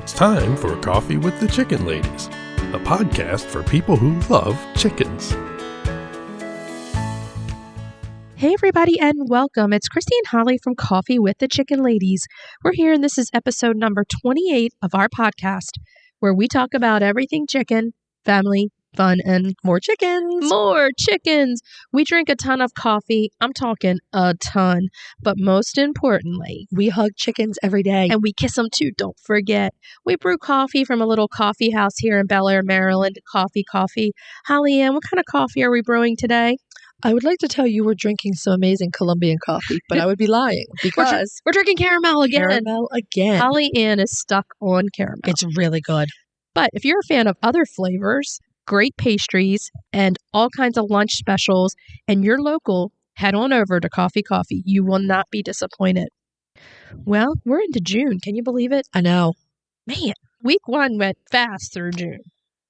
It's time for Coffee with the Chicken Ladies, a podcast for people who love chickens. Hey everybody and welcome. It's Chrisie&Holly from Coffee with the Chicken Ladies. We're here and this is episode number 28 of our podcast where we talk about everything chicken, family, fun, and More chickens. more chickens. We drink a ton of coffee. I'm talking a ton. But most importantly, We hug chickens every day. and we kiss them too, don't forget. We brew coffee from a little coffee house here in Bel Air, Maryland. Coffee. Holly Ann, what kind of coffee are we brewing today? I would like to tell you we're drinking some amazing Colombian coffee, but I would be lying because We're drinking caramel again. caramel again. Holly Ann is stuck on caramel. It's really good. But if you're a fan of other flavors, great pastries, and all kinds of lunch specials, and you're local, head on over to Coffee. You will not be disappointed. Well, we're into June. Can you believe it? I know. Man, week 1 went fast through June.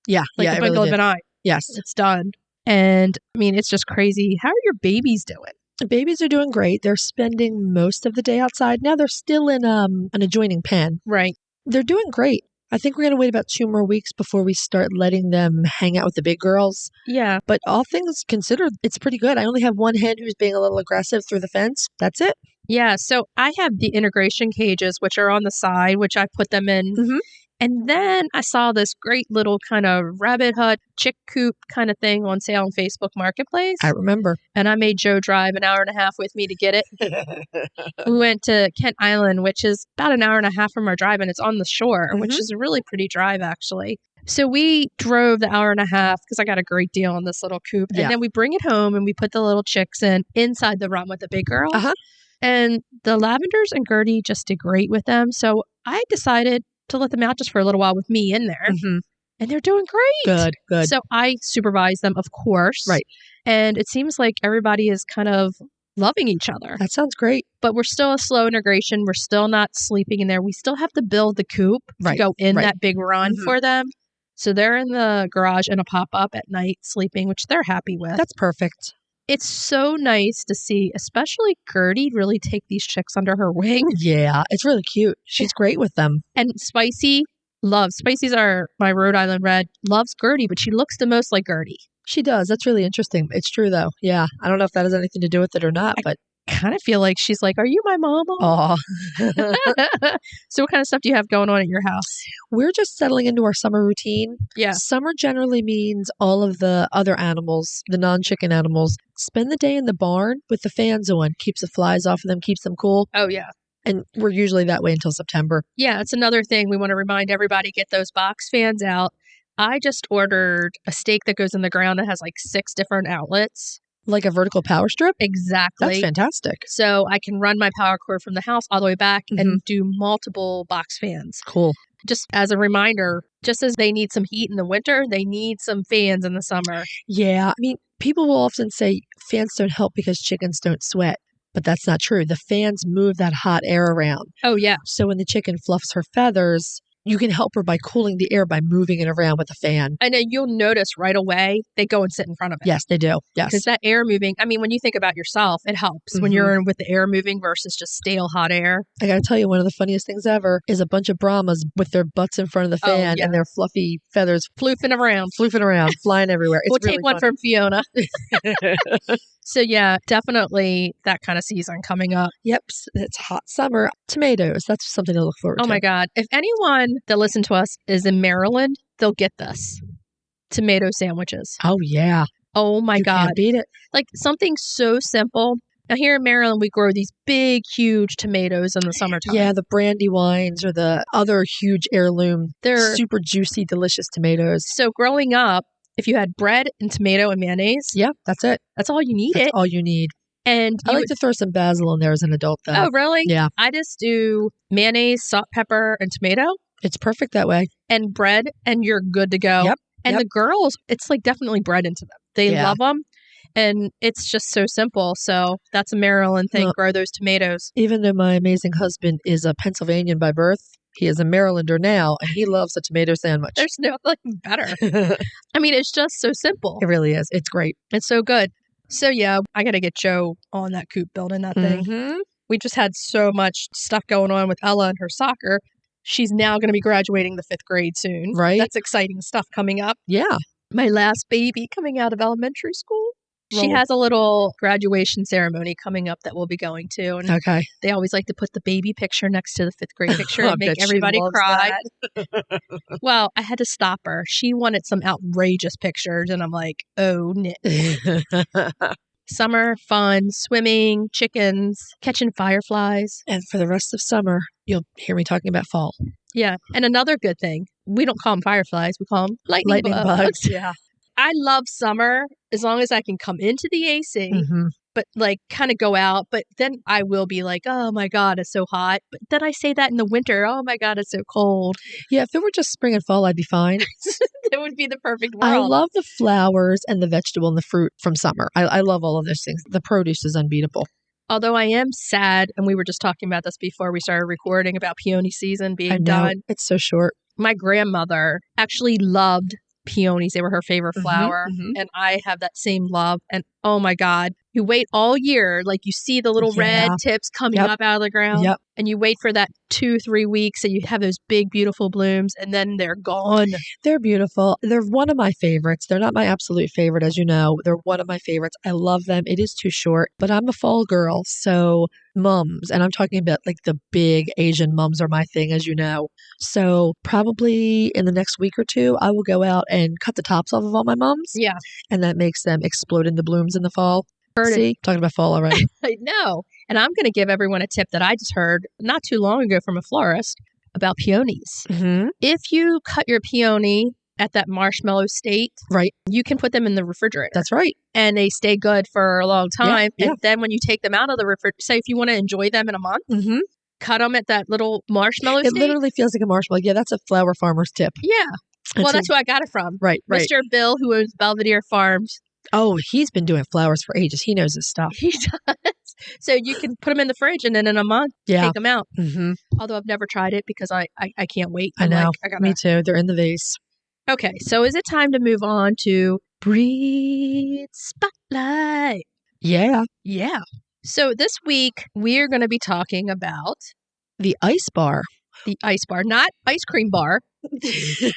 Yeah, Like yeah, the it blink really of an did. eye. Yes. It's done. And I mean, it's just crazy. How are your babies doing? The babies are doing great. They're spending most of the day outside. Now they're still in an adjoining pen. Right. They're doing great. I think we're going to wait about 2 more weeks before we start letting them hang out with the big girls. Yeah. But all things considered, it's pretty good. I only have one hen who's being a little aggressive through the fence. That's it. Yeah. So I have the integration cages, which are on the side, which I put them in. Mhm. And then I saw this great little kind of rabbit hut, chick coop kind of thing on sale on Facebook Marketplace. I remember. And I made Joe drive an hour and a half with me to get it. We went to Kent Island, which is about an hour and a half from our drive, and it's on the shore, which Mhm. is a really pretty drive, actually. So we drove the hour and a half because I got a great deal on this little coop. Yeah. And then we bring it home and we put the little chicks in inside the run with the big girls. Uh-huh. And the Lavenders and Gertie just did great with them. So I decided to let them out just for a little while with me in there. Mhm. And they're doing great. Good. So I supervise them, of course. Right. And it seems like everybody is kind of loving each other. That sounds great. But we're still a slow integration. We're still not sleeping in there. We still have to build the coop to Right, go in right. that big run Mhm. for them. So they're in the garage in a pop-up at night sleeping, which they're happy with. That's perfect. It's so nice to see, especially Gertie, really take these chicks under her wing. Yeah, it's really cute. She's great with them. And Spicy's my Rhode Island Red, loves Gertie, but she looks the most like Gertie. She does. That's really interesting. It's true, though. Yeah. I don't know if that has anything to do with it or not, but Kind of feel like she's like, are you my mama? oh, So what kind of stuff do you have going on at your house? we're just settling into our summer routine. Yeah. Summer generally means all of the other animals, the non-chicken animals, spend the day in the barn with the fans on, keeps the flies off of them, keeps them cool. Oh, yeah. And we're usually that way until September. Yeah, it's another thing we want to remind everybody, get those box fans out. I just ordered a stake that goes in the ground that has like 6 different outlets. Like a vertical power strip? Exactly. That's fantastic. So I can run my power cord from the house all the way back Mm-hmm. and do multiple box fans. Cool. Just as a reminder, just as they need some heat in the winter, they need some fans in the summer. Yeah. I mean, people will often say fans don't help because chickens don't sweat, but that's not true. The fans move that hot air around. Oh, yeah. So when the chicken fluffs her feathers, you can help her by cooling the air by moving it around with the fan. And then you'll notice right away, they go and sit in front of it. Yes, they do. Because Yes. that air moving, I mean, when you think about yourself, it helps when Mhm. you're in with the air moving versus just stale hot air. I got to tell you, one of the funniest things ever is a bunch of Brahmas with their butts in front of the Oh, fan yeah. and their fluffy feathers Floofing around. floofing around, flying everywhere. It's We'll really take one fun. from Fiona. So yeah, definitely that kind of season coming up. Yep, it's hot summer. Tomatoes, that's something to look forward Oh to. my God. If anyone that listens to us is in Maryland, they'll get this. Tomato sandwiches. Oh, yeah. Oh my You God. can't beat it. Like something so simple. Now here in Maryland, we grow these big, huge tomatoes in the summertime. Yeah, the brandy wines or the other huge heirloom, They're super juicy, delicious tomatoes. so growing up, if you had bread and tomato and mayonnaise, Yeah, that's it. that's all you That's needed. all you need. And I you like to throw some basil in there as an adult, though. oh, really? Yeah, I just do mayonnaise, salt, pepper, and tomato it's perfect that way. and bread, and you're good to go. Yep, And yep. the girls, it's like definitely bred into them. They Yeah. love them. And it's just so simple. So that's a Maryland thing. Well- Grow those tomatoes. Even though my amazing husband is a Pennsylvanian by birth, he is a Marylander now, and he loves a tomato sandwich. There's nothing better. I mean, it's just so simple. It really is. It's great. It's so good. So yeah, I got to get Joe on that coop building that thing. Mhm. We just had so much stuff going on with Ella and her soccer. She's now going to be graduating the 5th grade soon. Right. That's exciting stuff coming up. Yeah. My last baby coming out of elementary school. She Well- has a little graduation ceremony coming up that we'll be going to. And Okay. they always like to put the baby picture next to the 5th grade picture I and make bet she everybody loves cry. that. Well, I had to stop her. She wanted some outrageous pictures, and I'm like, oh, no. Summer, fun, swimming, chickens, catching fireflies. And for the rest of summer, you'll hear me talking about fall. Yeah. And another good thing, we don't call them fireflies. We call them lightning bugs. Yeah. I love summer as long as I can come into the AC, Mm-hmm. but like kind of go out. But then I will be like, oh my God, it's so hot. But then I say that in the winter. Oh my God, it's so cold. Yeah, if it were just spring and fall, I'd be fine. It would be the perfect world. I love the flowers and the vegetable and the fruit from summer. I love all of those things. The produce is unbeatable. Although I am sad, and we were just talking about this before we started recording about peony season being I know. done. It's so short. My grandmother actually loved peonies. They were her favorite flower. mhm. And I have that same love. And oh my God, you wait all year. Like you see the little red Yeah. tips coming Yep. up out of the ground. Yep. And you wait for that 2-3 weeks and you have those big, beautiful blooms. And then they're gone. They're beautiful. They're one of my favorites. They're not my absolute favorite, as you know. They're one of my favorites. I love them. It is too short, but I'm a fall girl. So mums, and I'm talking about like the big Asian mums are my thing, as you know. So probably in the next week or two, I will go out and cut the tops off of all my mums. Yeah. And that makes them explode into blooms in the fall. Heard it. See, talking about fall already. I know. And I'm going to give everyone a tip that I just heard not too long ago from a florist about peonies. Mm-hmm. If you cut your peony at that marshmallow state, Right. you can put them in the refrigerator. That's right. And they stay good for a long time. Yeah. And then when you take them out of the refrigerator, say if you want to enjoy them in a month, Mm-hmm. cut them at that little marshmallow It state. literally feels like a marshmallow. Yeah, that's a flower farmer's tip. Yeah. Well, It's that's where I got it from. right. Mr. Bill, who owns Belvedere Farms. Oh, he's been doing flowers for ages. He knows his stuff. He does. So you can put them in the fridge and then in a month, Yeah. take them out. Mm-hmm. Although I've never tried it because I can't wait. I I'm know. like, I gotta... Me too. They're in the vase. Okay, so is it time to move on to Breed Spotlight? Yeah. Yeah. So this week we're going to be talking about The ice bar. the ice bar, not ice cream bar.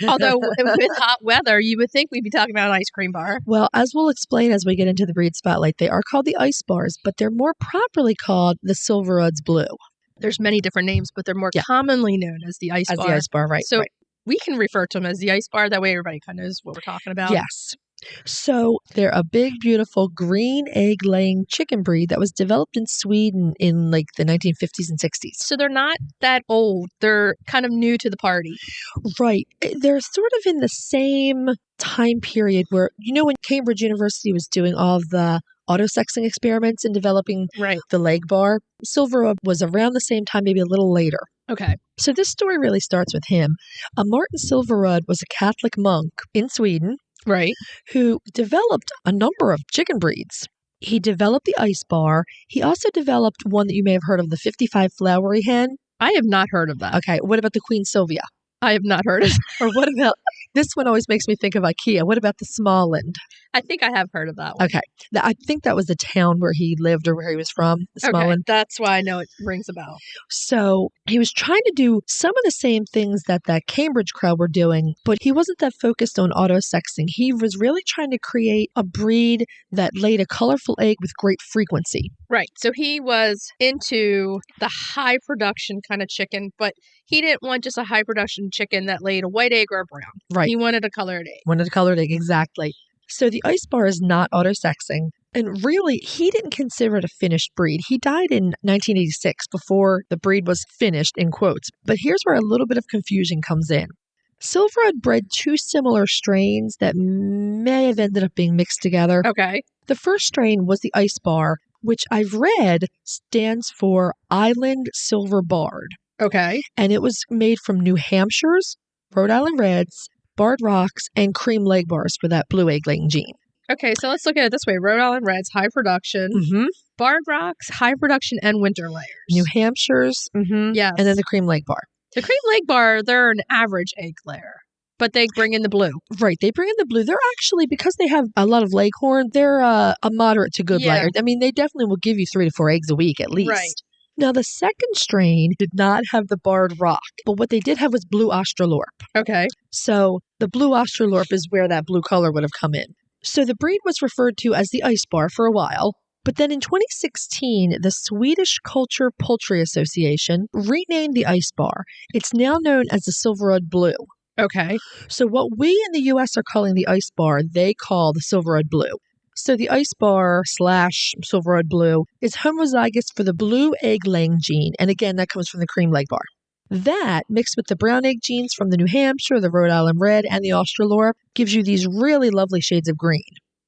Although with hot weather, you would think we'd be talking about an ice cream bar. Well, as we'll explain as we get into the Breed Spotlight, they are called the ice bars, but they're more properly called the Silver Uds Blue. There's many different names, but they're more Yeah. commonly known as the ice As bar. the ice bar, right. So right. we can refer to them as the ice bar. That way everybody kind of knows what we're talking about. Yes. So they're a big, beautiful green egg-laying chicken breed that was developed in Sweden in like the 1950s and 60s. So they're not that old. They're kind of new to the party. Right. They're sort of in the same time period where, you know, when Cambridge University was doing all of the autosexing experiments and developing Right. the leg bar, Silver was around the same time, maybe a little later. Okay. So this story really starts with him. Martin Silverud was a Catholic monk in Sweden Right. who developed a number of chicken breeds. He developed the ice bar. He also developed one that you may have heard of, the 55 flowery hen. I have not heard of that. Okay, what about the Queen Sylvia? I have not heard of that. Or what about, this one always makes me think of IKEA. What about the Smallland? I think I have heard of that one. Okay, I think that was the town where he lived or where he was from, the Okay. Smallland. That's why I know it rings a bell. So he was trying to do some of the same things that Cambridge crowd were doing, but he wasn't that focused on auto-sexing. He was really trying to create a breed that laid a colorful egg with great frequency. Right. So he was into the high production kind of chicken, but he didn't want just a high production chicken that laid a white egg or a brown. Right. He wanted a colored egg. Wanted a colored egg, exactly. So the ice bar is not auto-sexing. And really, he didn't consider it a finished breed. He died in 1986 before the breed was finished, in quotes. But here's where a little bit of confusion comes in. Silver had bred two similar strains that may have ended up being mixed together. Okay. The first strain was the ice bar, which I've read stands for Island Silver Barred. Okay. And it was made from New Hampshire's, Rhode Island Reds, Barred Rocks, and cream leg bars for that blue egg laying gene. Okay. So let's look at it this way. Rhode Island Reds, high production. Mm-hmm. Barred Rocks, high production and winter layers. New Hampshire's, Yes. and then the cream leg bar. The cream leg bar, they're an average egg layer, but they bring in the blue. Right. They bring in the blue. They're actually, because they have a lot of leghorn, they're a moderate to good Yeah. layer. I mean, they definitely will give you 3 to 4 eggs a week at least. Right. Now, the second strain did not have the barred rock, but what they did have was blue Australorp. Okay. So the blue Australorp is where that blue color would have come in. So the breed was referred to as the Isbar for a while. But then in 2016, the Swedish Culture Poultry Association renamed the Isbar. It's now known as the Silverud Blue. Okay. So what we in the U.S. are calling the Isbar, they call the Silverud Blue. So the Isbar / Silverud Blue is homozygous for the blue egg laying gene. And again, that comes from the cream leg bar. That, mixed with the brown egg genes from the New Hampshire, the Rhode Island Red, and the Australorp, gives you these really lovely shades of green.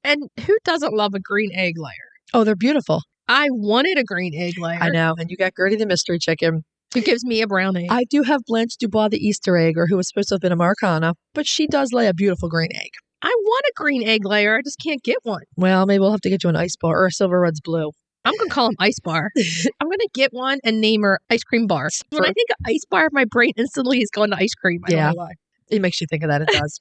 And who doesn't love a green egg layer? Oh, they're beautiful. I wanted a green egg layer. I know. And you got Gertie the mystery chicken. Who gives me a brown egg? I do have Blanche Dubois the Easter egger, who was supposed to have been a Marcana, but she does lay a beautiful green egg. I want a green egg layer. I just can't get one. Well, maybe we'll have to get you an Isbar or a Silverud's Blue. I'm going to call him Ice Bar. I'm going to get one and name her Ice Cream Bar. When I think of Ice Bar, my brain instantly is going to ice cream. I don't know why. It makes you think of that. It does.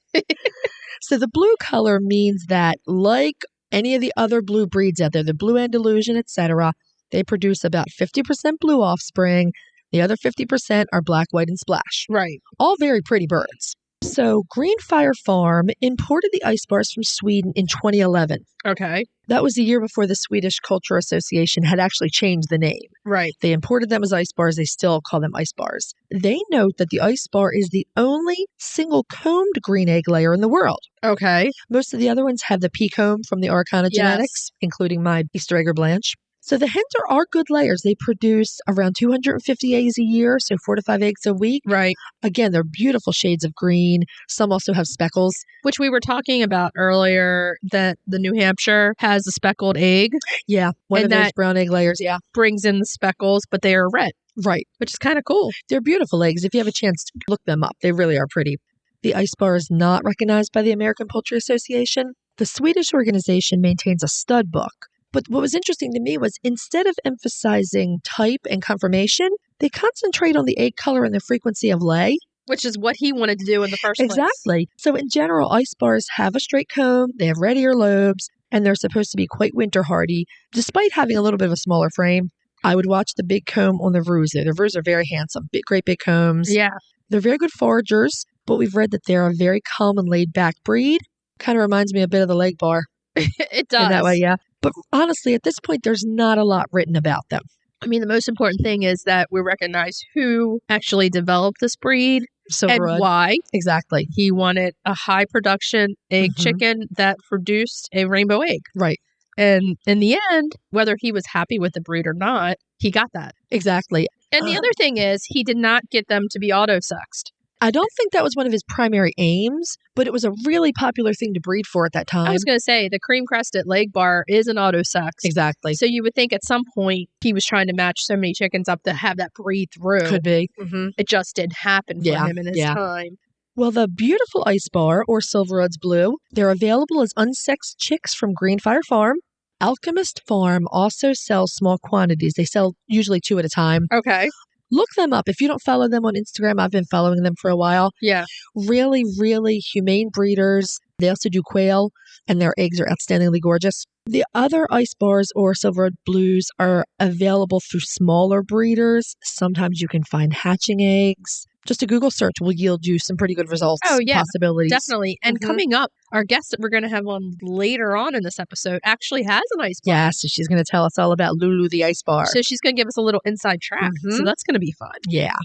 So the blue color means that, like any of the other blue breeds out there, the Blue Andalusian, etc., they produce about 50% blue offspring. The other 50% are black, white, and splash. Right. All very pretty birds. So Greenfire Farm imported the Isbars from Sweden in 2011. Okay. That was the year before the Swedish Culture Association had actually changed the name. Right. They imported them as Isbars. They still call them Isbars. They note that the Isbar is the only single combed green egg layer in the world. Okay. Most of the other ones have the P comb from the Arcana genetics, including my Easter egger Blanche. So the hens are good layers. They produce around 250 eggs a year, so 4 to 5 eggs a week. Right. Again, they're beautiful shades of green. Some also have speckles. Which we were talking about earlier, that the New Hampshire has a speckled egg. Yeah, one and of those brown egg layers, brings in the speckles, but they are red. Right. Which is kind of cool. They're beautiful eggs. If you have a chance to look them up, they really are pretty. The Isbar is not recognized by the American Poultry Association. The Swedish organization maintains a stud book. But what was interesting to me was instead of emphasizing type and conformation, they concentrate on the egg color and the frequency of lay. Which is what he wanted to do in the first place. Exactly. So in general, Isbars have a straight comb, they have red earlobes, and they're supposed to be quite winter hardy, despite having a little bit of a smaller frame. I would watch the big comb on the roos there. The roos are very handsome, great big combs. Yeah. They're very good foragers, but we've read that they're a very calm and laid back breed. Kind of reminds me a bit of the leg bar. It does. In that way, yeah. But honestly, at this point, there's not a lot written about them. I mean, the most important thing is that we recognize who actually developed this breed and why. Exactly. He wanted a high production egg chicken that produced a rainbow egg. Right. And in the end, whether he was happy with the breed or not, he got that. Exactly. And the other thing is, he did not get them to be auto-sexed. I don't think that was one of his primary aims, but it was a really popular thing to breed for at that time. I was going to say, the cream-crested leg bar is an auto-sex. Exactly. So you would think at some point he was trying to match so many chickens up to have that breed through. Could be. It just didn't happen for him in his time. Well, the beautiful Isbar, or Silverud's Blue, they're available as unsexed chicks from Greenfire Farm. Alchemist Farm also sells small quantities. They sell usually 2 at a time. Okay. Look them up. If you don't follow them on Instagram, I've been following them for a while. Yeah. Really, really humane breeders. They also do quail, and their eggs are outstandingly gorgeous. The other Isbars or Silverud Blues are available through smaller breeders. Sometimes you can find hatching eggs. Just a Google search will yield you some pretty good results. Oh, yeah. Possibilities. Definitely. And coming up, our guest that we're going to have on later on in this episode actually has an Isbar. Yeah, so she's going to tell us all about Lulu the Isbar. So she's going to give us a little inside track. So that's going to be fun. Yeah.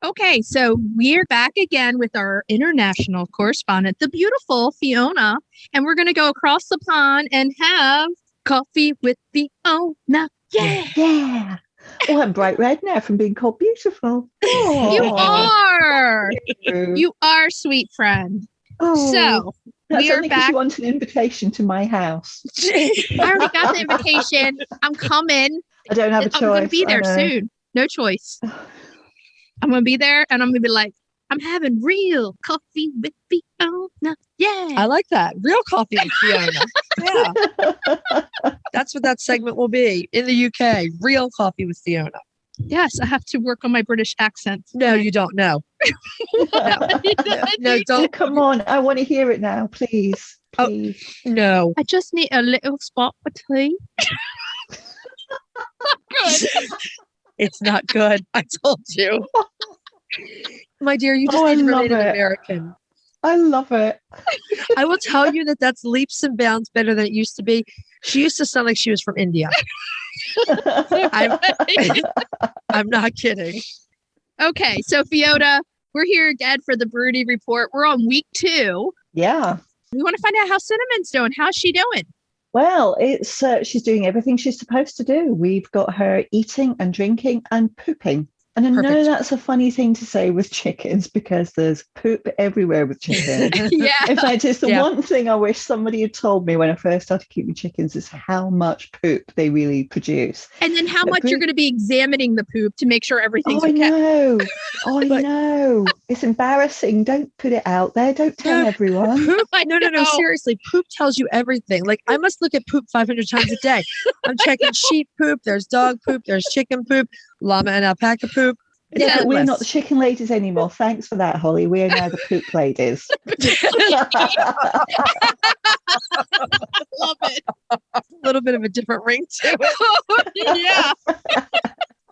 Okay, so we're back again with our international correspondent, the beautiful Fiona, and we're going to go across the pond and have coffee with Fiona. Yeah. Yeah. Oh, I'm bright red now from being called beautiful. Oh. You are. You. You are, sweet friend. Oh, So, that's we are only 'cause back. you want an invitation to my house. I already got the invitation. I'm coming. I don't have a choice. I'm going to be there I know. soon. No choice. I'm going to be there and I'm going to be like, I'm having real coffee with Fiona. Yeah. I like that. Real coffee with Fiona. Yeah. That's what that segment will be in the UK. Real coffee with Fiona. Yes, I have to work on my British accent. No, you don't know. No, Oh, don't. come on. I want to hear it now, please. Oh. Please. No. I just need a little spot for tea. It's not good. I told you. My dear, you just Oh, I need to love remain an it. American. I love it. I will tell you that that's leaps and bounds better than it used to be. She used to sound like she was from India. I'm, I'm not kidding. Okay, so Fiona, we're here again for the Broody Report. We're on week 2. Yeah. We want to find out how Cinnamon's doing. How's she doing? Well, it's she's doing everything she's supposed to do. We've got her eating and drinking and pooping. And I know Perfect. that's a funny thing to say with chickens because there's poop everywhere with chickens. Yeah. In fact, it's the Yeah. one thing I wish somebody had told me when I first started keeping chickens is how much poop they really produce. And then how much you're going to be examining the poop to make sure everything's Oh, I okay. know. Oh, I But- know. It's embarrassing. Don't put it out there. Don't tell No. everyone. Poop? I No. know. Seriously, poop tells you everything. Like, I must look at poop 500 times a day. I'm checking sheep poop. There's dog poop. There's chicken poop. Llama and alpaca poop. It's Yeah, but we're not the endless. chicken ladies anymore. Thanks for that, Holly. We are now the poop ladies. Love it. A little bit of a different ring to it. Yeah.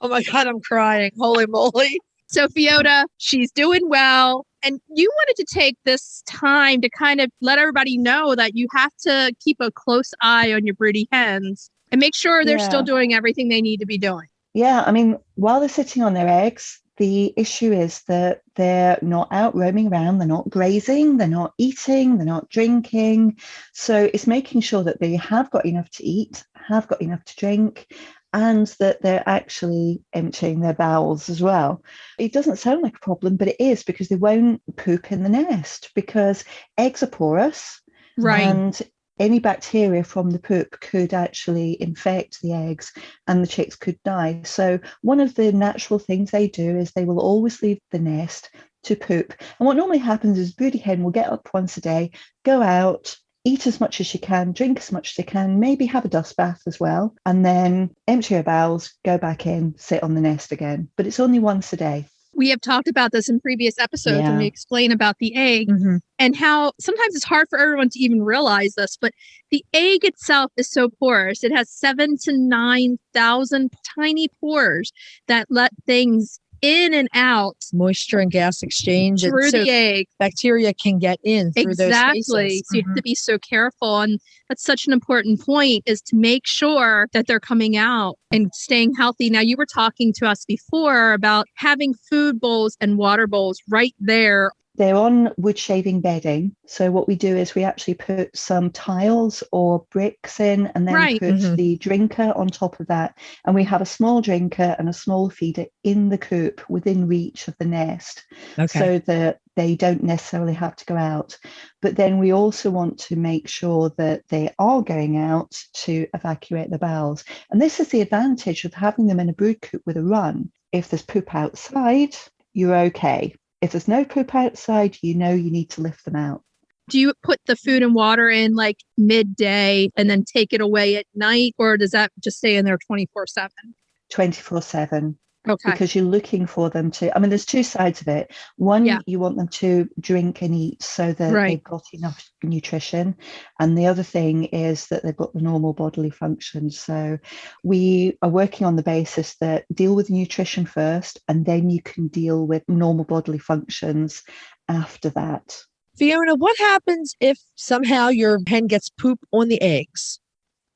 Oh my God, I'm crying. Holy moly. So Fiona, she's doing well. And you wanted to take this time to kind of let everybody know that you have to keep a close eye on your broody hens and make sure they're still Yeah. doing everything they need to be doing. Yeah, I mean, while they're sitting on their eggs, the issue is that they're not out roaming around, they're not grazing, they're not eating, they're not drinking. So it's making sure that they have got enough to eat, have got enough to drink, and that they're actually emptying their bowels as well. It doesn't sound like a problem, but it is because they won't poop in the nest because eggs are porous. And any bacteria from the poop could actually infect the eggs and the chicks could die. So one of the natural things they do is they will always leave the nest to poop. And what normally happens is broody hen will get up once a day, go out, eat as much as she can, drink as much as she can, maybe have a dust bath as well, and then empty her bowels, go back in, sit on the nest again. But it's only once a day. We have talked about this in previous episodes when we explain about the egg and how sometimes it's hard for everyone to even realize this, but the egg itself is so porous. It has 7,000 to 9,000 tiny pores that let things in and out Moisture and gas exchange. And through so the egg. bacteria can get in through those Exactly. spaces. So you have to be so careful. And that's such an important point is to make sure that they're coming out and staying healthy. Now, you were talking to us before about having food bowls and water bowls right there. They're on wood shaving bedding. So what we do is we actually put some tiles or bricks in and then put the drinker on top of that. And we have a small drinker and a small feeder in the coop within reach of the nest so that they don't necessarily have to go out. But then we also want to make sure that they are going out to evacuate the bowels. And this is the advantage of having them in a brood coop with a run. If there's poop outside, you're okay. If there's no poop outside, you know you need to lift them out. Do you put the food and water in like midday and then take it away at night? Or does that just stay in there 24/7? 24/7. Okay. Because you're looking for them to, I mean, there's two sides of it. One, you want them to drink and eat so that they've got enough nutrition. And the other thing is that they've got the normal bodily functions. So we are working on the basis that deal with nutrition first, and then you can deal with normal bodily functions after that. Fiona, what happens if somehow your hen gets poop on the eggs?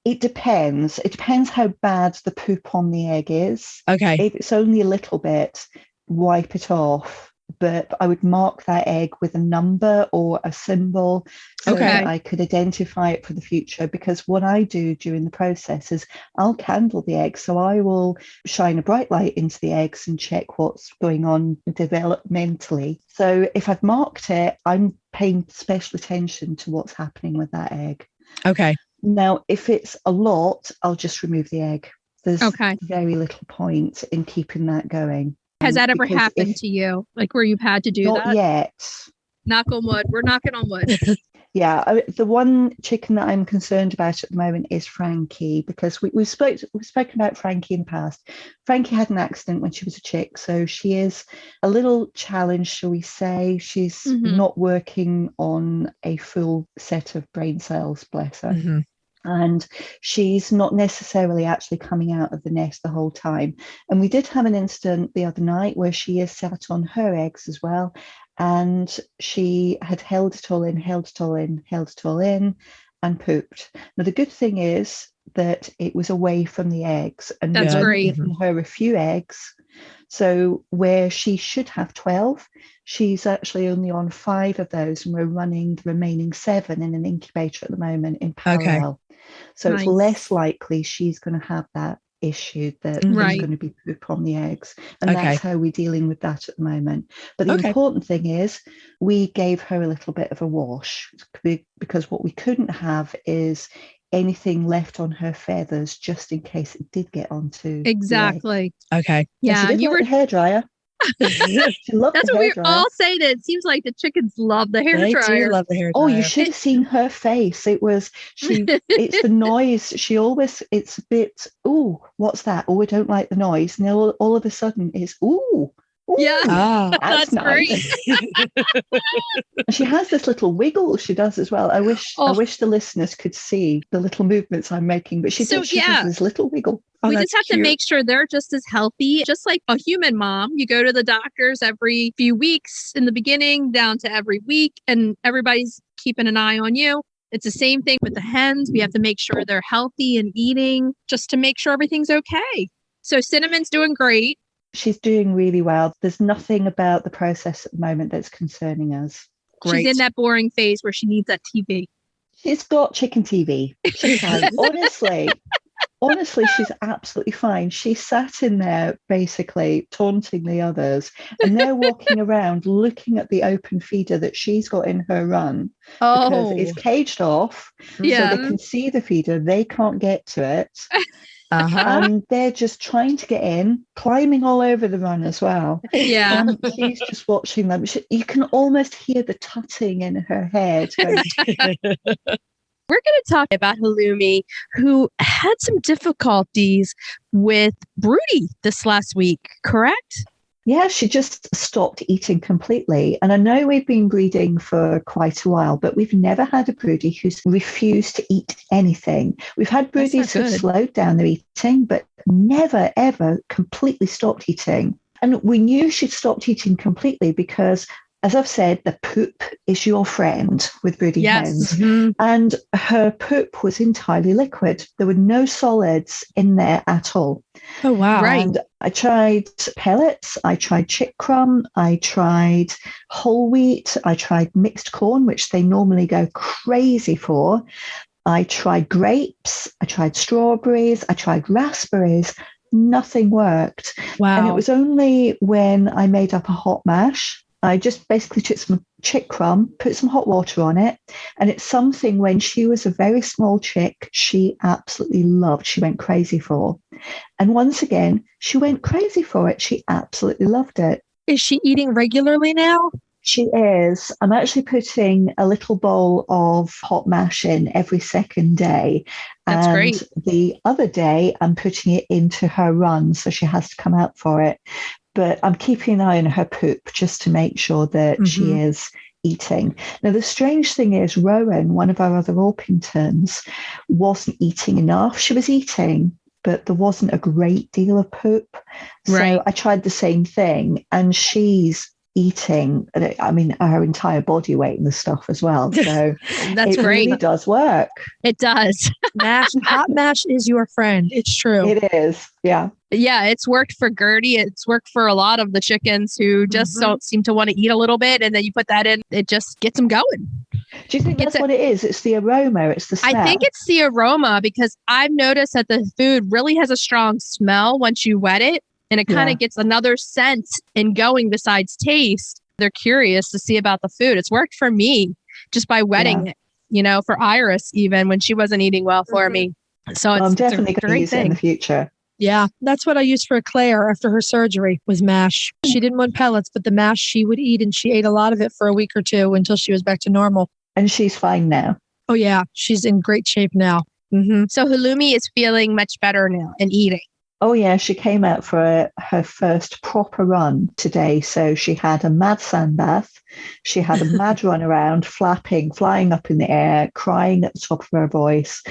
It depends. It depends how bad the poop on the egg is. Okay. If it's only a little bit, wipe it off. But I would mark that egg with a number or a symbol so that I could identify it for the future. Because what I do during the process is I'll candle the egg. So I will shine a bright light into the eggs and check what's going on developmentally. So if I've marked it, I'm paying special attention to what's happening with that egg. Okay. Now, if it's a lot, I'll just remove the egg. There's very little point in keeping that going. Has that ever happened to you? Like where you've had to do that? Not yet. Knock on wood. We're knocking on wood. Yeah, the one chicken that I'm concerned about at the moment is Frankie, because we've spoken about Frankie in the past. Frankie had an accident when she was a chick, so she is a little challenged, shall we say. She's not working on a full set of brain cells, bless her. And she's not necessarily actually coming out of the nest the whole time. And we did have an incident the other night where she is sat on her eggs as well. And she had held it all in, and pooped. Now, the good thing is that it was away from the eggs, and That's we've great. given her a few eggs. So where she should have 12, she's actually only on 5 of those, and we're running the remaining 7 in an incubator at the moment in parallel. So Nice. it's less likely she's going to have that issue that there's Right. going to be poop on the eggs. And that's how we're dealing with that at the moment. But the important thing is we gave her a little bit of a wash, because what we couldn't have is anything left on her feathers just in case it did get onto Exactly. Okay. Yeah, and you were the hairdryer. She loved That's the what we're hairdryer. all saying. It seems like the chickens love the hair They dryer. do love the hair Oh, dryer. you should have seen her face. It's the noise. It's a bit, ooh, what's that? Oh, I don't like the noise. And then all of a sudden it's, ooh, Yeah. that's nice. And she has this little wiggle she does as well. I wish the listeners could see the little movements I'm making, but she does this little wiggle. We just have to make sure they're just as healthy, just like a human mom. You go to the doctors every few weeks in the beginning, down to every week, and everybody's keeping an eye on you. It's the same thing with the hens. We have to make sure they're healthy and eating just to make sure everything's okay. So Cinnamon's doing great. She's doing really well. There's nothing about the process at the moment that's concerning us. Great. She's in that boring phase where she needs that TV. She's got chicken TV. She's fine. Honestly, she's absolutely fine. She sat in there basically taunting the others, and they're walking around looking at the open feeder that she's got in her run because it's caged off. Yeah. So they can see the feeder. They can't get to it. And they're just trying to get in, climbing all over the run as well. Yeah. And she's just watching them. You can almost hear the tutting in her head. We're going to talk about Halloumi, who had some difficulties with Broody this last week, correct? Yeah, she just stopped eating completely. And I know we've been breeding for quite a while, but we've never had a Broody who's refused to eat anything. We've had Broodies who've slowed down their eating, but never, ever completely stopped eating. And we knew she'd stopped eating completely because, as I've said, the poop is your friend with Broody hens. Mm-hmm. And her poop was entirely liquid. There were no solids in there at all. Oh, wow. And I tried pellets, I tried chick crumb, I tried whole wheat, I tried mixed corn, which they normally go crazy for. I tried grapes, I tried strawberries, I tried raspberries. Nothing worked. Wow. And it was only when I made up a hot mash. I just basically took some chick crumb, put some hot water on it. And it's something when she was a very small chick, she absolutely loved. She went crazy for. And once again, she went crazy for it. She absolutely loved it. Is she eating regularly now? She is. I'm actually putting a little bowl of hot mash in every second day. That's great. The other day, I'm putting it into her run, so she has to come out for it. But I'm keeping an eye on her poop just to make sure that she is eating. Now, the strange thing is, Rowan, one of our other Orpingtons, wasn't eating enough. She was eating, but there wasn't a great deal of poop. Right. So I tried the same thing, and she's eating, I mean, her entire body weight in the stuff as well. So That's it great. really does work. It does. Hot mash is your friend. It's true. It is. Yeah. Yeah, it's worked for Gertie. It's worked for a lot of the chickens who just don't seem to want to eat a little bit. And then you put that in, it just gets them going. Do you think that's what it is? It's the aroma. It's the smell. I think it's the aroma because I've noticed that the food really has a strong smell once you wet it. And it kind of gets another scent in going besides taste. They're curious to see about the food. It's worked for me just by wetting it, you know, for Iris, even when she wasn't eating well for me. So I'm definitely going to use it in the future. Yeah, that's what I used for Claire after her surgery was mash. She didn't want pellets, but the mash she would eat, and she ate a lot of it for a week or two until she was back to normal. And she's fine now. Oh, yeah. She's in great shape now. So Halloumi is feeling much better now and eating. Oh, yeah, she came out for her first proper run today. So she had a mad sand bath. She had a mad run around, flapping, flying up in the air, crying at the top of her voice,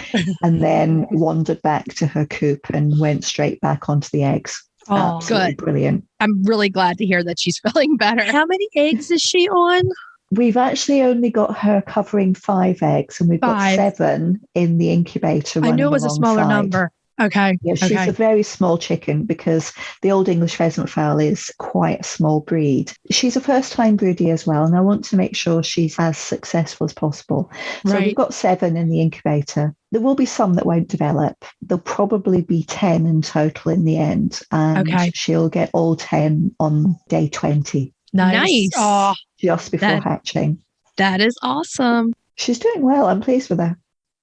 and then wandered back to her coop and went straight back onto the eggs. Oh, Absolutely good. brilliant. I'm really glad to hear that she's feeling better. How many eggs is she on? We've actually only got her covering 5 eggs, and we've got 7 in the incubator running I knew it was a smaller alongside. number. Okay. Yeah, she's a very small chicken because the Old English pheasant fowl is quite a small breed. She's a first-time broody as well, and I want to make sure she's as successful as possible. So we've got 7 in the incubator. There will be some that won't develop. There'll probably be 10 in total in the end, and she'll get all 10 on day 20. Nice. Oh, just before hatching. That is awesome. She's doing well. I'm pleased with her.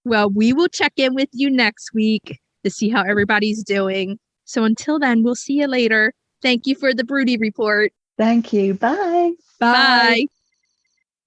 Well, we will check in with you next week to see how everybody's doing. So until then, we'll see you later. Thank you for the Broody Report. Thank you. Bye. Bye.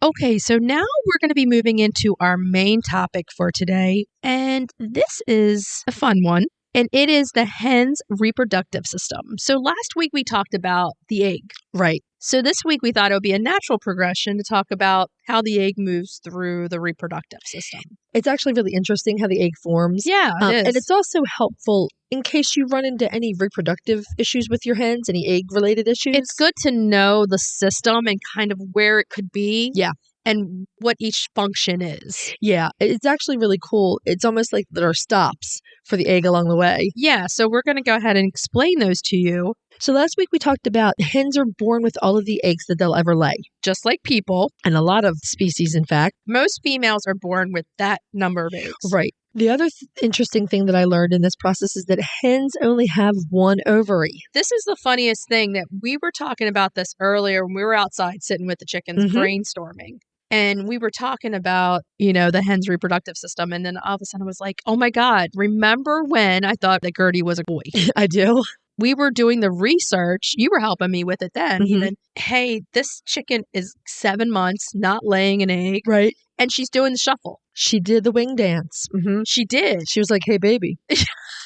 Okay, so now we're going to be moving into our main topic for today. And this is a fun one. And it is the hen's reproductive system. So last week we talked about the egg. right. So this week we thought it would be a natural progression to talk about how the egg moves through the reproductive system. It's actually really interesting how the egg forms. Yeah, it is. And it's also helpful in case you run into any reproductive issues with your hens, any egg-related issues. It's good to know the system and kind of where it could be. Yeah. And what each function is. Yeah, it's actually really cool. It's almost like there are stops for the egg along the way. Yeah, so we're going to go ahead and explain those to you. So last week we talked about hens are born with all of the eggs that they'll ever lay. Just like people. And a lot of species, in fact. Most females are born with that number of eggs. Right. The other interesting thing that I learned in this process is that hens only have one ovary. This is the funniest thing that we were talking about this earlier when we were outside sitting with the chickens brainstorming. And we were talking about, the hen's reproductive system. And then all of a sudden I was like, oh my God, remember when I thought that Gertie was a boy? I do. We were doing the research. You were helping me with it then. Even, hey, this chicken is 7 months, not laying an egg. Right. And she's doing the shuffle. She did the wing dance. She did. She was like, hey, baby.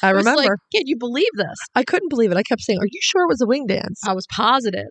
I was remember. like, can you believe this? I couldn't believe it. I kept saying, are you sure it was a wing dance? I was positive.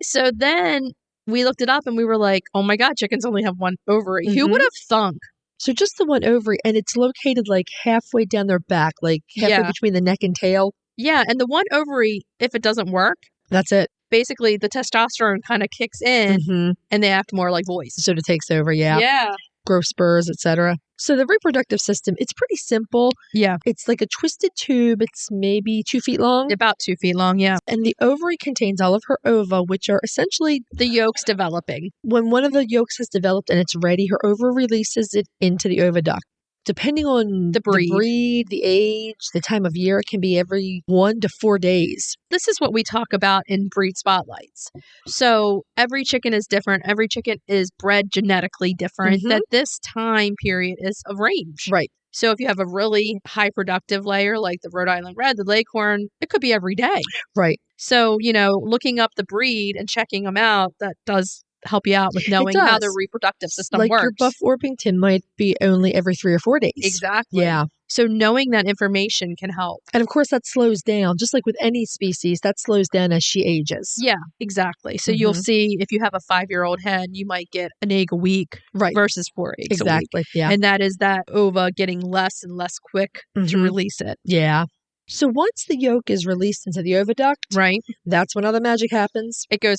So then we looked it up and we were like, oh my God, chickens only have one ovary. Who would have thunk? So just the one ovary, and it's located like halfway down their back, like halfway between the neck and tail. Yeah, and the one ovary, if it doesn't work, that's it. Basically, the testosterone kind of kicks in and they act more like boys. So it takes over, Yeah. Growth spurs, etc. So the reproductive system, it's pretty simple. Yeah. It's like a twisted tube. It's maybe 2 feet long. About 2 feet long, yeah. And the ovary contains all of her ova, which are essentially the yolks developing. When one of the yolks has developed and it's ready, her ova releases it into the oviduct. Depending on the breed, the age, the time of year, it can be every 1 to 4 days. This is what we talk about in breed spotlights. So every chicken is different. Every chicken is bred genetically different. That this time period is a range. Right. So if you have a really high productive layer like the Rhode Island Red, the Leghorn, it could be every day. Right. So, looking up the breed and checking them out, that does help you out with knowing how their reproductive system works. Like your Buff Orpington might be only every 3 or 4 days. Exactly. Yeah. So knowing that information can help. And of course that slows down, just like with any species, that slows down as she ages. Yeah, exactly. So you'll see if you have a 5-year-old hen, you might get an egg a week versus 4 eggs a week. Yeah. And that is that ova getting less and less quick to release it. Yeah. So once the yolk is released into the oviduct, that's when all the magic happens. It goes.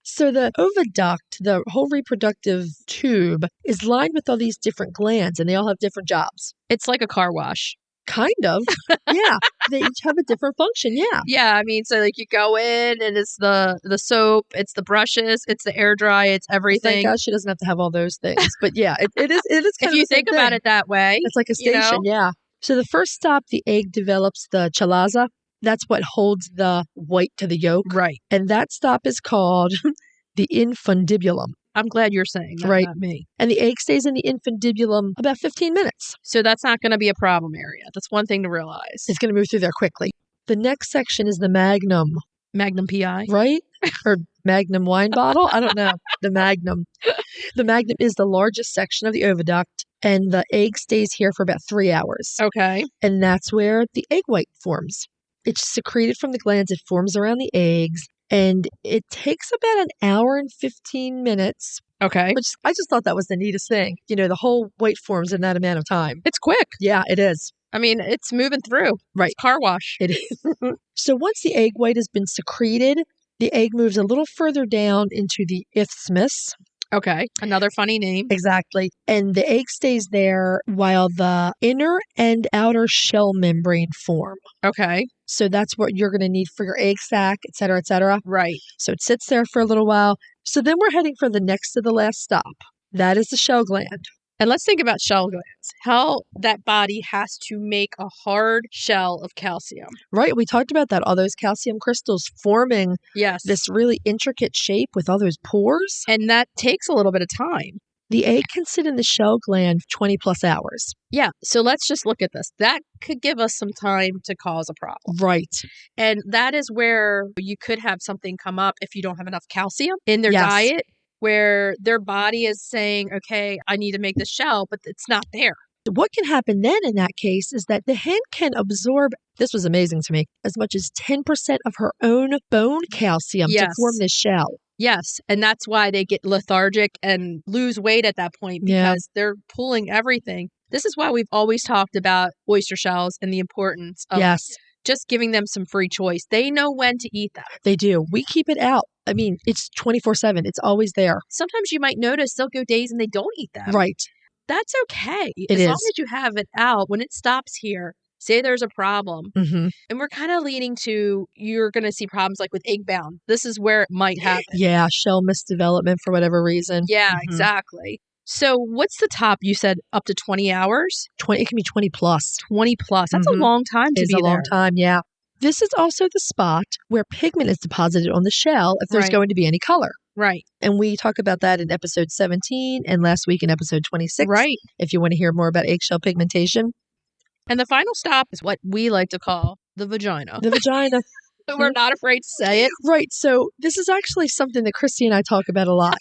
So the oviduct, the whole reproductive tube, is lined with all these different glands, and they all have different jobs. It's like a car wash. Kind of. Yeah. They each have a different function. Yeah. Yeah. I mean, so like you go in and it's the soap, it's the brushes, it's the air dry, it's everything. Thank God she doesn't have to have all those things. But yeah, it is kind if of you think about it that way. It's like a station. Yeah. So the first stop, the egg develops the chalaza. That's what holds the white to the yolk. Right. And that stop is called the infundibulum. I'm glad you're saying that, not me. And the egg stays in the infundibulum about 15 minutes. So that's not going to be a problem area. That's one thing to realize. It's going to move through there quickly. The next section is the magnum. Magnum PI? Right? Or magnum wine bottle? I don't know. The magnum. The magnum is the largest section of the oviduct. and the egg stays here for about 3 hours. Okay. And that's where the egg white forms. It's secreted from the glands. It forms around the eggs. And it takes about an hour and 15 minutes. Okay. Which I just thought that was the neatest thing. The whole white forms in that amount of time. It's quick. Yeah, it is. I mean, it's moving through. Right. It's car wash. It is. So once the egg white has been secreted, the egg moves a little further down into the isthmus. Okay. Another funny name. Exactly. And the egg stays there while the inner and outer shell membrane form. Okay. So that's what you're going to need for your egg sac, et cetera, et cetera. Right. So it sits there for a little while. So then we're heading for the next to the last stop. That is the shell gland. And let's think about shell glands. How that body has to make a hard shell of calcium. Right. We talked about that. All those calcium crystals forming this really intricate shape with all those pores. And that takes a little bit of time. The egg can sit in the shell gland 20 plus hours. Yeah. So let's just look at this. That could give us some time to cause a problem. Right. And that is where you could have something come up if you don't have enough calcium in their diet, where their body is saying, okay, I need to make the shell, but it's not there. What can happen then in that case is that the hen can absorb, this was amazing to me, as much as 10% of her own bone calcium to form this shell. Yes. And that's why they get lethargic and lose weight at that point, because they're pulling everything. This is why we've always talked about oyster shells and the importance of just giving them some free choice. They know when to eat them. They do. We keep it out. I mean, it's 24/7. It's always there. Sometimes you might notice they'll go days and they don't eat them. Right. That's okay. As long as you have it out, when it stops here, say there's a problem. Mm-hmm. And we're kind of leaning to, you're going to see problems like with egg bound. This is where it might happen. Yeah, shell misdevelopment for whatever reason. Yeah, exactly. So what's the top? You said up to 20 hours? It can be 20 plus. 20 plus. That's a long time to be there. It's a long time, yeah. This is also the spot where pigment is deposited on the shell if there's going to be any color. Right. And we talk about that in episode 17 and last week in episode 26. Right. If you want to hear more about eggshell pigmentation. And the final stop is what we like to call the vagina. The vagina. We're not afraid to say it. Right. So this is actually something that Christy and I talk about a lot.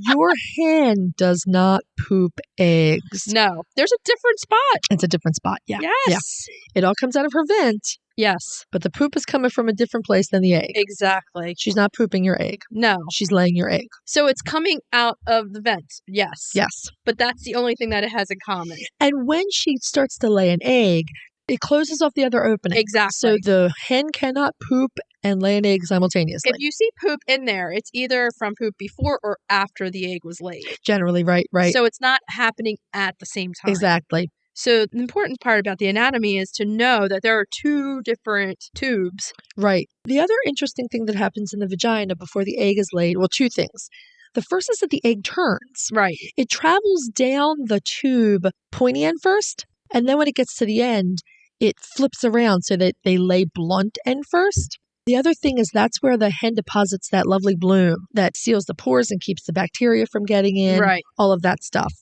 Your hen does not poop eggs. No. There's a different spot. It's a different spot. Yeah. Yes. Yeah. It all comes out of her vent. Yes. But the poop is coming from a different place than the egg. Exactly. She's not pooping your egg. No. She's laying your egg. So it's coming out of the vent. Yes. Yes. But that's the only thing that it has in common. And when she starts to lay an egg, it closes off the other opening. Exactly. So the hen cannot poop and lay an egg simultaneously. If you see poop in there, it's either from poop before or after the egg was laid. Generally, right. So it's not happening at the same time. Exactly. So the important part about the anatomy is to know that there are two different tubes. Right. The other interesting thing that happens in the vagina before the egg is laid, well, two things. The first is that the egg turns. Right. It travels down the tube pointy end first, and then when it gets to the end, it flips around so that they lay blunt end first. The other thing is that's where the hen deposits that lovely bloom that seals the pores and keeps the bacteria from getting in. Right. All of that stuff.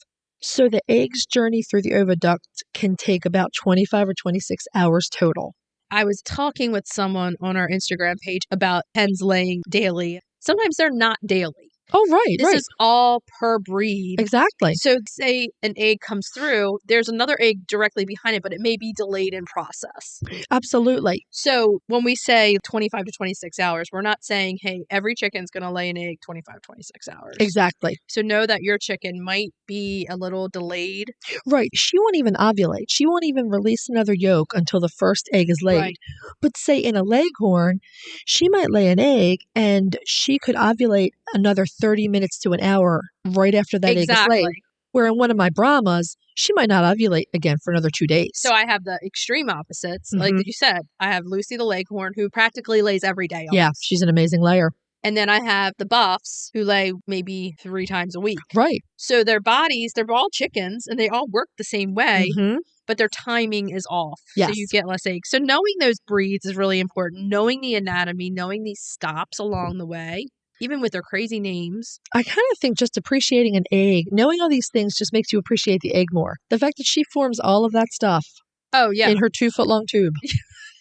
So the egg's journey through the oviduct can take about 25 or 26 hours total. I was talking with someone on our Instagram page about hens laying daily. Sometimes they're not daily. Oh, right, This is all per breed. Exactly. So say an egg comes through, there's another egg directly behind it, but it may be delayed in process. Absolutely. So when we say 25 to 26 hours, we're not saying, hey, every chicken's going to lay an egg 25, 26 hours. Exactly. So know that your chicken might be a little delayed. Right. She won't even ovulate. She won't even release another yolk until the first egg is laid. Right. But say in a leghorn, she might lay an egg and she could ovulate another 30 minutes to an hour right after that egg is laid. Where in one of my Brahmas, she might not ovulate again for another 2 days. So I have the extreme opposites. Like you said, I have Lucy the Leghorn, who practically lays every day. Yeah, she's an amazing layer. And then I have the buffs, who lay maybe 3 times a week. Right. So their bodies, they're all chickens, and they all work the same way, but their timing is off. Yes. So you get less eggs. So knowing those breeds is really important. Knowing the anatomy, knowing these stops along the way. Even with their crazy names. I kind of think just appreciating an egg, knowing all these things just makes you appreciate the egg more. The fact that she forms all of that stuff in her 2-foot-long tube.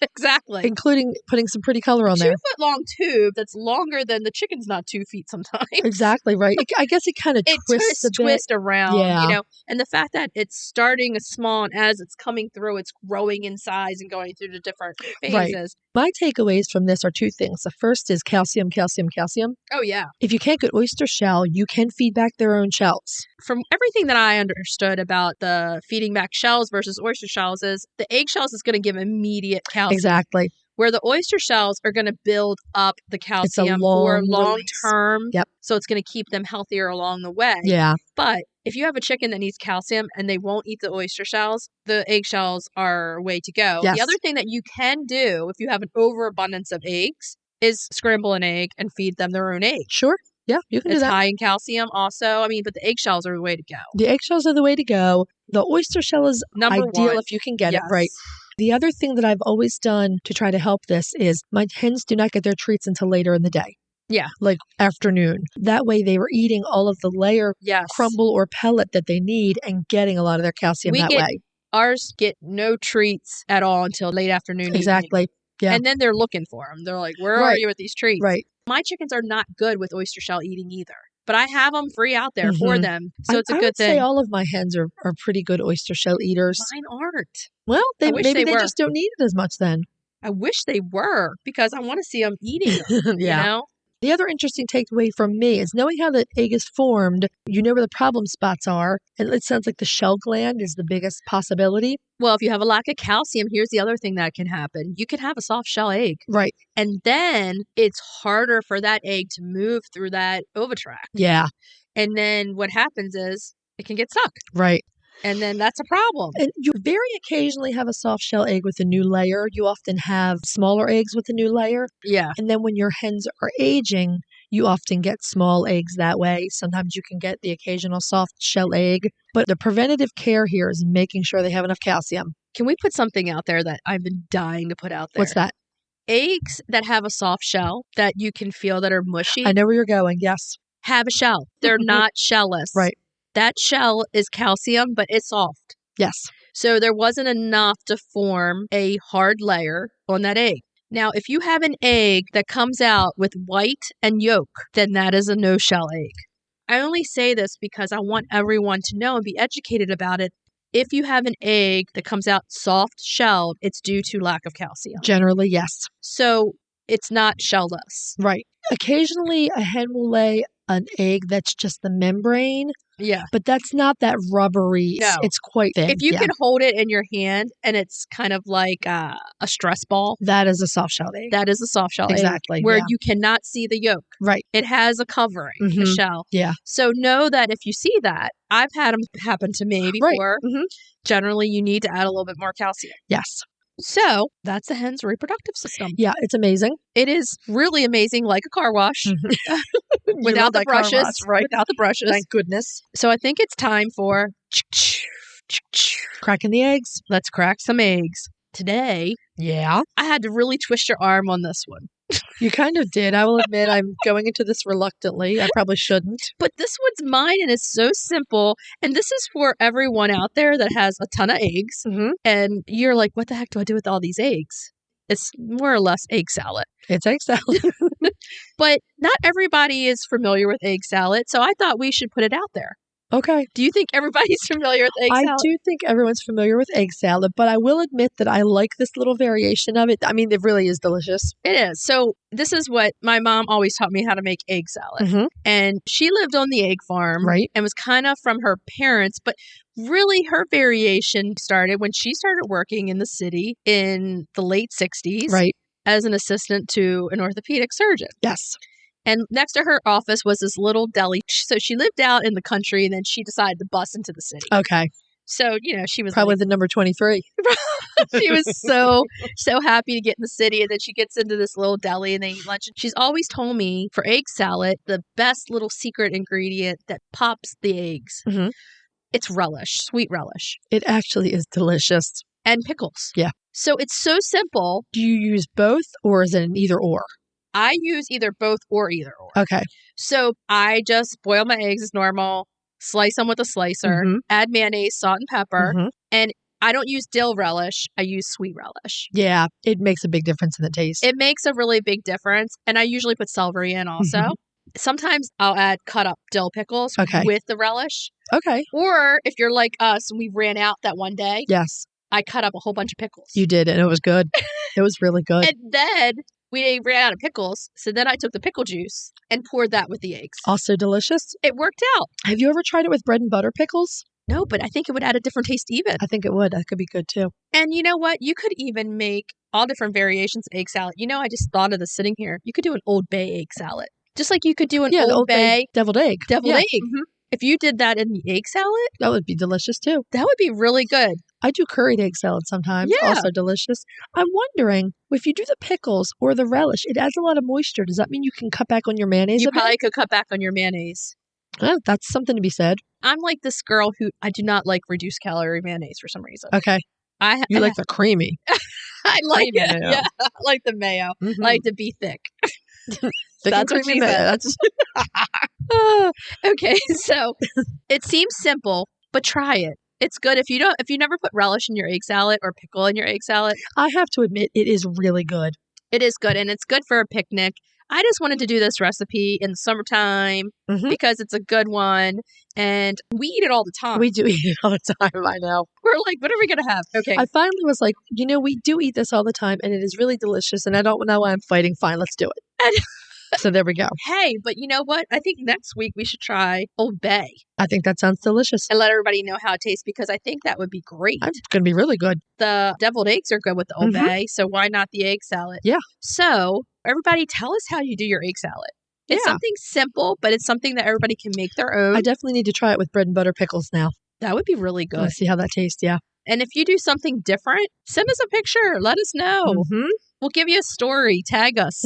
Exactly. including putting some pretty color on there. 2-foot long tube that's longer than the chicken's not 2 feet sometimes. Exactly right. I guess it kind of It twists a bit. twists around, Yeah. you know, and the fact that it's starting small and as it's coming through, it's growing in size and going through the different Right. phases. My takeaways from this are 2 things. The first is calcium, calcium, calcium. Oh, yeah. If you can't get oyster shell, you can feed back their own shells. From everything that I understood about the feeding back shells versus oyster shells is the eggshells is going to give immediate calcium. Exactly. Where the oyster shells are going to build up the calcium for long long release. term. Yep. So it's going to keep them healthier along the way. Yeah. But if you have a chicken that needs calcium and they won't eat the oyster shells, the eggshells are way to go. Yes. The other thing that you can do if you have an overabundance of eggs is scramble an egg and feed them their own egg. Sure. Yeah, you can do It's that. high in calcium also. I mean, but the eggshells are the way to go. The eggshells are the way to go. The oyster shell is Number ideal one. if you can get Yes. it right. The other thing that I've always done to try to help this is my hens do not get their treats until later in the day. Yeah. Like afternoon. That way they were eating all of the layer Yes. crumble or pellet that they need and getting a lot of their calcium that way. Ours get no treats at all until late afternoon. Evening. Exactly. Yeah. And then they're looking for them. They're like, where are Right. you with these treats? Right. My chickens are not good with oyster shell eating either. But I have them free out there for Mhm. them. So it's a I good would thing. say all of my hens are pretty good oyster shell eaters. Mine aren't. Well, I wish maybe they they were. just don't need it as much then. I wish they were because I want to see them eating them, Yeah. you know? The other interesting takeaway from me is knowing how the egg is formed, you know where the problem spots are. And it sounds like the shell gland is the biggest possibility. Well, if you have a lack of calcium, here's the other thing that can happen. You can have a soft shell egg. Right. And then it's harder for that egg to move through that ovitract. Yeah. And then what happens is it can get stuck. Right. And then that's a problem. And you very occasionally have a soft shell egg with a new layer. You often have smaller eggs with a new layer. Yeah. And then when your hens are aging, you often get small eggs that way. Sometimes you can get the occasional soft shell egg. But the preventative care here is making sure they have enough calcium. Can we put something out there that I've been dying to put out there? What's that? Eggs that have a soft shell that you can feel that are mushy I know where you're going. Yes. have a shell. They're not shellless. Right. That shell is calcium, but it's soft. Yes. So there wasn't enough to form a hard layer on that egg. Now, if you have an egg that comes out with white and yolk, then that is a no-shell egg. I only say this because I want everyone to know and be educated about it. If you have an egg that comes out soft-shelled, it's due to lack of calcium. Generally, yes. So it's not shellless. Right. Occasionally, a hen will lay an egg that's just the membrane, Yeah. but that's not that rubbery. No. It's quite thin. If you Yeah. can hold it in your hand and it's kind of like a stress ball, That is a soft shell egg. that is a soft shell egg. Exactly, Where yeah. you cannot see the yolk. Right. It has a covering, a Mhm. shell. Yeah. So know that if you see that, I've had them happen to me Right. before. Mhm. Generally, you need to add a little bit more calcium. Yes. So that's the hen's reproductive system. Yeah, it's amazing. It is really amazing, like a car wash, without the brushes. Right. Without the brushes. Thank goodness. So I think it's time for Cracking the eggs. let's crack some eggs. Today, Yeah. I had to really twist your arm on this one. You kind of did. I will admit I'm going into this reluctantly. I probably shouldn't. But this one's mine and it's so simple. And this is for everyone out there that has a ton of eggs. Mhm. And you're like, what the heck do I do with all these eggs? It's more or less egg salad. It's egg salad. But not everybody is familiar with egg salad. So I thought we should put it out there. Okay. Do you think everybody's familiar with egg I salad? do think everyone's familiar with egg salad, but I will admit that I like this little variation of it. I mean, it really is delicious. It is. So this is what my mom always taught me how to make egg salad. Mhm. And she lived on the egg farm. Right. And was kind of from her parents, but really her variation started when she started working in the city in the late 60s Right. as an assistant to an orthopedic surgeon. Yes. And next to her office was this little deli. So she lived out in the country and then she decided to bus into the city. Okay. So, you know, she was Probably like, the number 23. she was so happy to get in the city. And then she gets into this little deli and they eat lunch. And she's always told me for egg salad, the best little secret ingredient that pops the eggs, Mhm. it's relish, sweet relish, It actually is delicious. and pickles. Yeah. So it's so simple. Do you use both or is it an either or? I use either both or either or. Okay. So I just boil my eggs as normal, slice them with a slicer, Mhm. add mayonnaise, salt, and pepper. Mhm. And I don't use dill relish. I use sweet relish. Yeah, it makes a big difference in the taste. It makes a really big difference. And I usually put celery in also. Sometimes I'll add cut up dill pickles with the relish. Okay. Or if you're like us, we ran out that one day. Yes. I cut up a whole bunch of pickles. You did, and it was good. It was really good. And then we ran out of pickles. So then I took the pickle juice and poured that with the eggs. Also delicious. It worked out. Have you ever tried it with bread and butter pickles? No, but I think it would add a different taste even. I think it would. That could be good too. And you know what? You could even make all different variations of egg salad. You know, I just thought of this sitting here. You could do an Old Bay egg salad. Just like you could do an Old Bay deviled egg. Deviled egg. If you did that in the egg salad, that would be delicious too. That would be really good. I do curried egg salad sometimes. Yeah. Also delicious. I'm wondering, if you do the pickles or the relish, it adds a lot of moisture. Does that mean you can cut back on your mayonnaise? You probably could cut back on your mayonnaise. Oh, that's something to be said. I'm like this girl who I do not like reduced calorie mayonnaise for some reason. Okay. You like the creamy. I like creamy it. mayo. Yeah, I like the mayo. I like to be thick. That's what she said. Okay, so it seems simple, but try it. It's good if you never put relish in your egg salad or pickle in your egg salad. I have to admit, it is really good. It is good, and it's good for a picnic. I just wanted to do this recipe in the summertime because it's a good one, and we eat it all the time. We do eat it all the time, I know. We're like, what are we going to have? Okay. I finally was like, we do eat this all the time, and it is really delicious, and I don't know why I'm fighting. Fine, let's do it. So there we go. Hey, but you know what? I think next week we should try Old Bay. I think that sounds delicious. And let everybody know how it tastes because I think that would be great. It's going to be really good. The deviled eggs are good with the Old Bay, so why not the egg salad? Yeah. So everybody tell us how you do your egg salad. It's something simple, but it's something that everybody can make their own. I definitely need to try it with bread and butter pickles now. That would be really good. Let's see how that tastes, yeah. And if you do something different, send us a picture. Let us know. We'll give you a story. Tag us.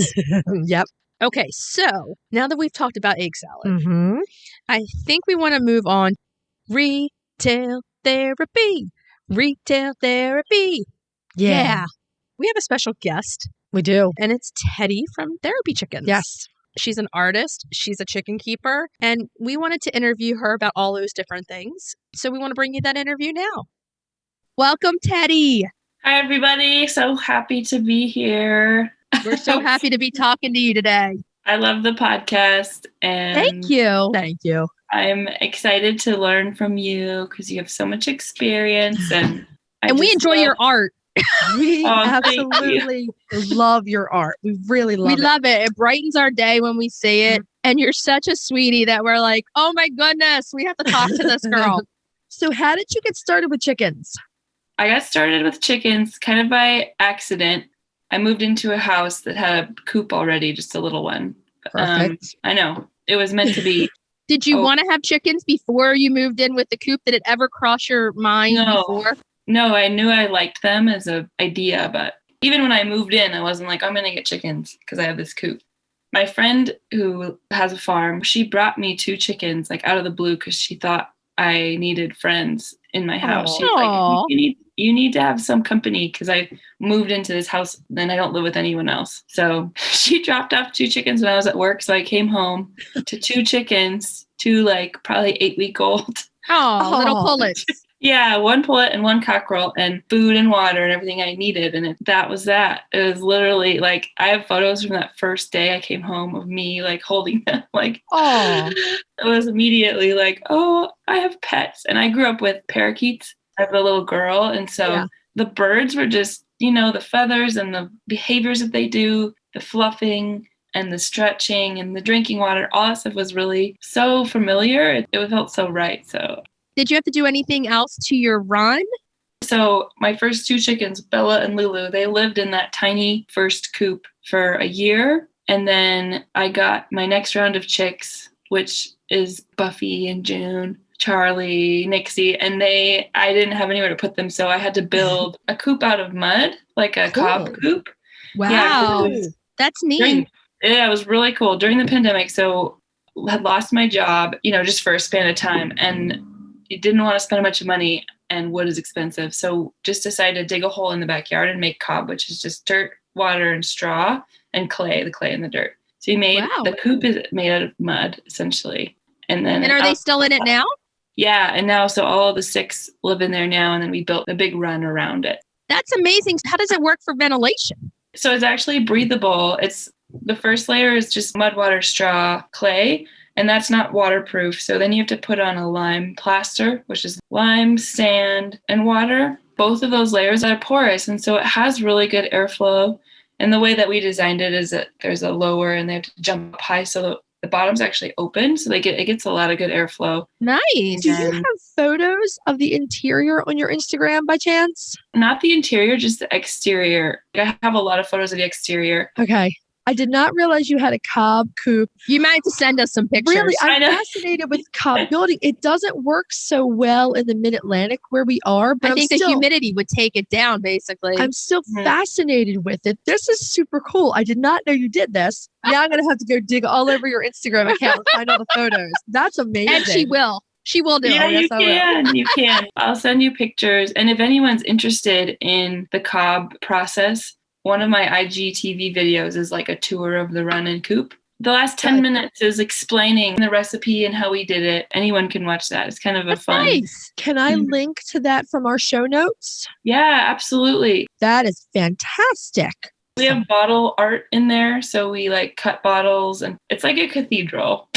Yep. Okay, so now that we've talked about egg salad, I think we want to move on. Retail therapy. Retail therapy. Yeah. We have a special guest. We do. And it's Teddi from Therapy Chickens. Yes. She's an artist. She's a chicken keeper. And we wanted to interview her about all those different things. So we want to bring you that interview now. Welcome, Teddi. Hi, everybody. So happy to be here. We're so happy to be talking to you today. I love the podcast. And Thank you. Thank you. I'm excited to learn from you because you have so much experience. And we enjoy your art. We absolutely love your art. We really love it. We love it. It brightens our day when we see it. And you're such a sweetie that we're like, oh my goodness, we have to talk to this girl. So how did you get started with chickens? I got started with chickens kind of by accident. I moved into a house that had a coop already, just a little one. Perfect. I know. It was meant to be. Did you want to have chickens before you moved in with the coop? Did it ever cross your mind before? No, I knew I liked them as an idea, but even when I moved in, I wasn't like, I'm going to get chickens because I have this coop. My friend who has a farm, she brought me 2 chickens like out of the blue because she thought I needed friends in my house. She's like, you need to have some company because I moved into this house and I don't live with anyone else. So she dropped off 2 chickens when I was at work. So I came home to 2 chickens, 2 like probably 8-week-old. Oh, little pullets. Yeah, 1 pullet and 1 cockerel and food and water and everything I needed. And that was that. It was literally like, I have photos from that first day I came home of me like holding them. Like, it was immediately like, oh, I have pets. And I grew up with parakeets as a little girl. And so the birds were just, the feathers and the behaviors that they do, the fluffing and the stretching and the drinking water, all that stuff was really so familiar. It felt so right. So did you have to do anything else to your run? So my first 2 chickens, Bella and Lulu, they lived in that tiny first coop for a year. And then I got my next round of chicks, which is Buffy and June, Charlie, Nixie, and I didn't have anywhere to put them. So I had to build a coop out of mud, like a cob coop. Wow. That's neat. It was really cool during the pandemic. So I had lost my job, just for a span of time. And you didn't want to spend much money and wood is expensive. So just decided to dig a hole in the backyard and make cob, which is just dirt, water, and straw and clay, the clay and the dirt. So the coop is made out of mud, essentially. And then are they still in it now? Yeah. And now, so all of the 6 live in there now. And then we built a big run around it. That's amazing. How does it work for ventilation? So it's actually breathable. The first layer is just mud, water, straw, clay, and that's not waterproof. So then you have to put on a lime plaster, which is lime, sand, and water. Both of those layers are porous, and so it has really good airflow. And the way that we designed it is that there's a lower and they have to jump up high, so the bottom's actually open, so it gets a lot of good airflow. Nice. Do you have photos of the interior on your Instagram by chance? Not the interior, just the exterior. I have a lot of photos of the exterior. Okay. I did not realize you had a cob coop. You might have to send us some pictures. Really, I'm fascinated with cob building. It doesn't work so well in the Mid-Atlantic where we are, but I think the humidity would take it down, basically. I'm still fascinated with it. This is super cool. I did not know you did this. Now I'm going to have to go dig all over your Instagram account and find all the photos. That's amazing. And she will. She will do it. Yeah, Yes, you can. I'll send you pictures. And if anyone's interested in the cob process, one of my IGTV videos is like a tour of the run and coop. The last 10 minutes is explaining the recipe and how we did it. Anyone can watch that. It's kind of a fun. Nice. Can I link to that from our show notes? Yeah, absolutely. That is fantastic. We have bottle art in there. So we like cut bottles and it's like a cathedral.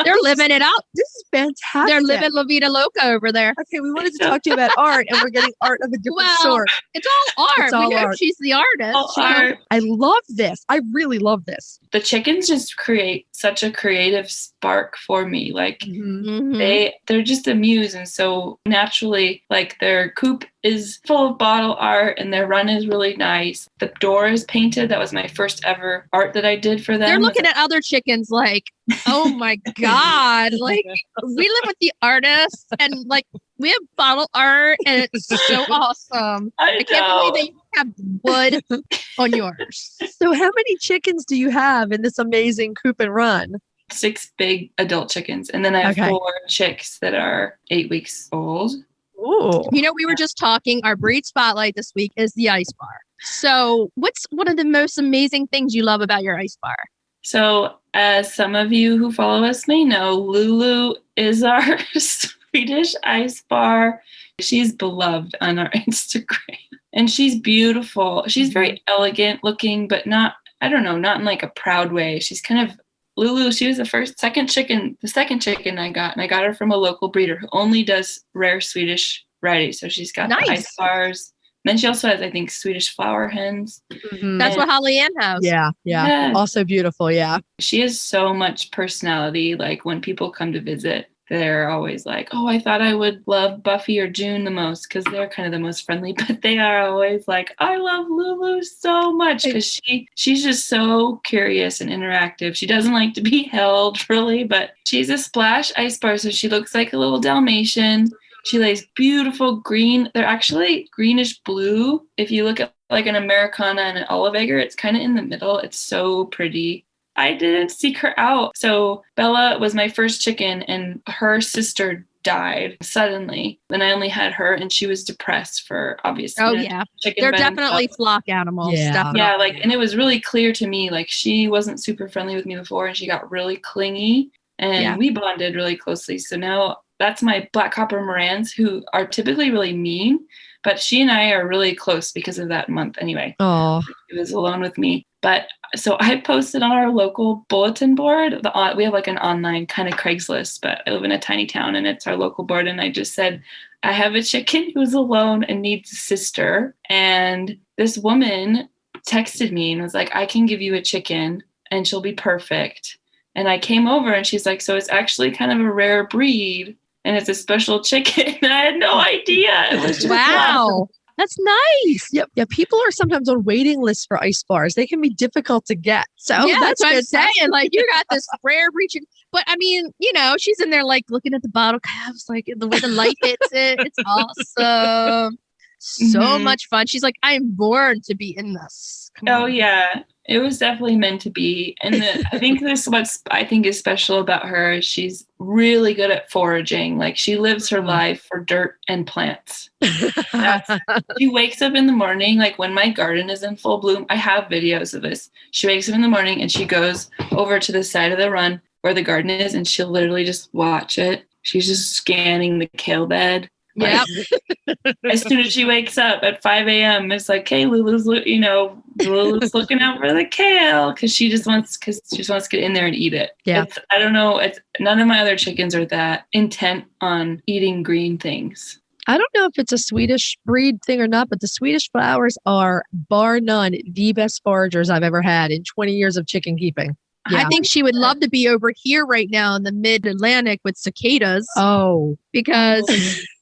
They're living it up. This is fantastic. They're living La Vida Loca over there. Okay, we wanted to talk to you about art, and we're getting art of a different sort. It's all art. It's all we know art. She's the artist. All art. I love this. I really love this. The chickens just create such a creative spark for me. Like Mhm. they're just a muse. And so naturally, like their coop is full of bottle art and their run is really nice. The door is painted. That was my first ever art that I did for them. They're looking at other chickens like, oh my God. Like, we live with the artist and like we have bottle art and it's so awesome. I can't believe that you have wood on yours. So how many chickens do you have in this amazing coop and run? 6 big adult chickens. And then I have 4 chicks that are 8 weeks old. Ooh. You know, we were just talking, our breed spotlight this week is the Isbar. So what's one of the most amazing things you love about your Isbar? So as some of you who follow us may know, Lulu is our Swedish Isbar. She's beloved on our Instagram. And she's beautiful. She's very elegant looking, but not in like a proud way. She's kind of Lulu, she was the second chicken I got, and I got her from a local breeder who only does rare Swedish varieties. So she's got the Isbars. Then she also has, I think, Swedish flower hens. That's what Holly Ann has. Yeah. Also beautiful, yeah. She has so much personality. Like when people come to visit, they're always like, oh, I thought I would love Buffy or June the most because they're kind of the most friendly. But they are always like, I love Lulu so much because she's just so curious and interactive. She doesn't like to be held really, but she's a splash Isbar. So she looks like a little Dalmatian. She lays beautiful green. They're actually greenish blue. If you look at like an Americana and an Olive Egger, it's kind of in the middle. It's so pretty. I didn't seek her out. So Bella was my first chicken and her sister died suddenly. Then I only had her and she was depressed for obviously. Oh yeah. They're definitely flock animals. Yeah. Yeah, like, and it was really clear to me, like she wasn't super friendly with me before and she got really clingy and we bonded really closely. So now that's my black copper Morans who are typically really mean, but she and I are really close because of that month anyway. Oh, She was alone with me. But so I posted on our local bulletin board. We have like an online kind of Craigslist, but I live in a tiny town and it's our local board. And I just said, I have a chicken who's alone and needs a sister. And this woman texted me and was like, I can give you a chicken and she'll be perfect. And I came over and she's like, so it's actually kind of a rare breed and it's a special chicken. And I had no idea. It was just wow. That's nice. Yep. Yeah. People are sometimes on waiting lists for Isbars. They can be difficult to get. So yeah, that's what I'm fantastic. saying. Like you got this rare breed. But I mean, you know, she's in there like looking at the bottle calves, like the way the light hits it. It's awesome. So much fun. She's like, I am born to be in this. Oh yeah. It was definitely meant to be. And I think what's I think is special about her is she's really good at foraging. Like she lives her life for dirt and plants. She wakes up in the morning, like when my garden is in full bloom. I have videos of this. She wakes up in the morning and she goes over to the side of the run where the garden is and she'll literally just watch it she's just scanning the kale bed. Yeah. As soon as she wakes up at 5 a.m., it's like, hey, Lulu's looking out for the kale because she just wants to get in there and eat it. Yeah. I don't know. None of my other chickens are that intent on eating green things. I don't know if it's a Swedish breed thing or not, but the Swedish flowers are, bar none, the best foragers I've ever had in 20 years of chicken keeping. Yeah. I think she would love to be over here right now in the mid-Atlantic with cicadas. Oh. Because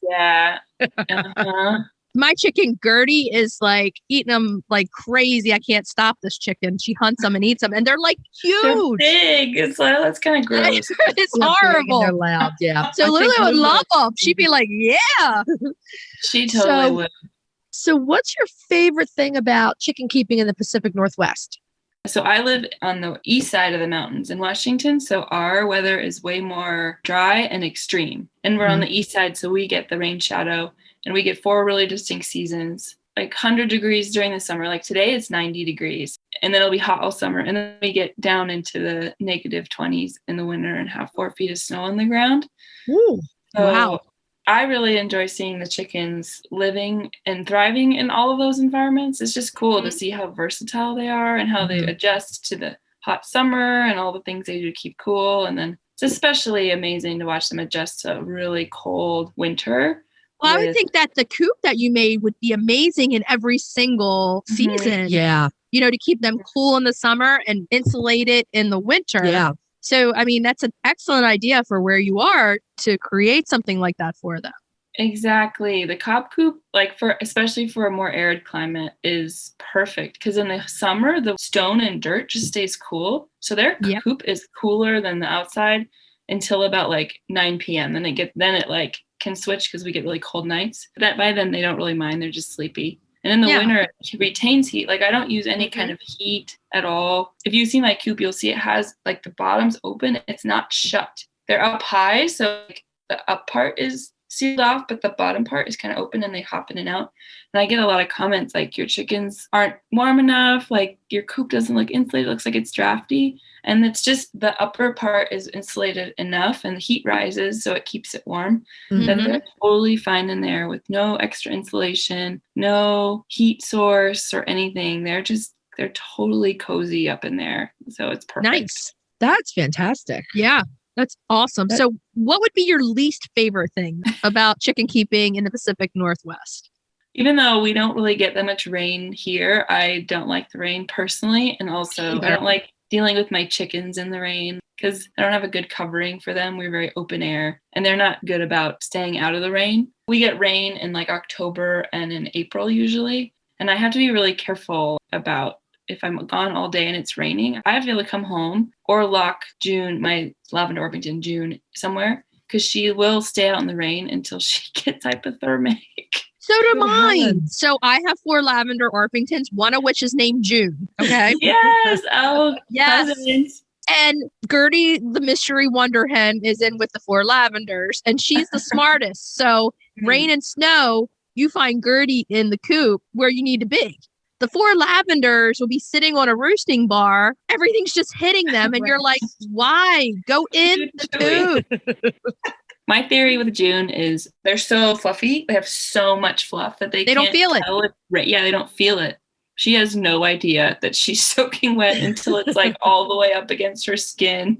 yeah. Uh-huh. my chicken Gertie is like eating them like crazy. I can't stop this chicken. She hunts them and eats them, and they're like huge. They're big. It's like, that's kind of gross. It's horrible. They're loud. Yeah. So Lulu would love them. She'd be like, yeah. She totally would. So what's your favorite thing about chicken keeping in the Pacific Northwest? So I live on the east side of the mountains in Washington. So our weather is way more dry and extreme. And we're on the east side, so we get the rain shadow. And we get 4 really distinct seasons, like 100 degrees during the summer. Like today it's 90 degrees. And then it'll be hot all summer. And then we get down into the negative 20s in the winter and have 4 feet of snow on the ground. Ooh, so wow. I really enjoy seeing the chickens living and thriving in all of those environments. It's just cool to see how versatile they are and how they adjust to the hot summer and all the things they do to keep cool. And then it's especially amazing to watch them adjust to a really cold winter. Well, I would think that the coop that you made would be amazing in every single season. Yeah. You know, to keep them cool in the summer and insulated in the winter. Yeah. So, I mean, that's an excellent idea for where you are to create something like that for them. Exactly. The cob coop, especially for a more arid climate, is perfect because in the summer, the stone and dirt just stays cool. So their coop is cooler than the outside until about 9 p.m. Then it can switch because we get really cold nights. But by then they don't really mind. They're just sleepy. And in the winter, it retains heat. I don't use any kind of heat at all. If you see my coop, you'll see it has the bottom's open. It's not shut. They're up high. So the up part is sealed off, but the bottom part is kind of open and they hop in and out. And I get a lot of comments your chickens aren't warm enough. Your coop doesn't look insulated. It looks like it's drafty. And it's just the upper part is insulated enough and the heat rises, so it keeps it warm. That they're totally fine in there with no extra insulation, no heat source or anything. They're totally cozy up in there. So it's perfect. Nice. That's fantastic. Yeah. That's awesome. So what would be your least favorite thing about chicken keeping in the Pacific Northwest? Even though we don't really get that much rain here, I don't like the rain personally. And also I don't like dealing with my chickens in the rain because I don't have a good covering for them. We're very open air and they're not good about staying out of the rain. We get rain in October and in April usually. And I have to be really careful about if I'm gone all day and it's raining, I have to be able to come home or lock my lavender Orpington June somewhere because she will stay out in the rain until she gets hypothermic. So do mine. So I have 4 lavender Orpingtons, one of which is named June. Okay. Yes. Oh, yes. Cousins. And Gertie, the mystery wonder hen, is in with the 4 lavenders, and she's the smartest. So rain and snow, you find Gertie in the coop where you need to be. The 4 lavenders will be sitting on a roosting bar. Everything's just hitting them. And you're like, why? Go in the coop. My theory with June is they're so fluffy. They have so much fluff that they don't feel it. Yeah, they don't feel it. She has no idea that she's soaking wet until it's all the way up against her skin.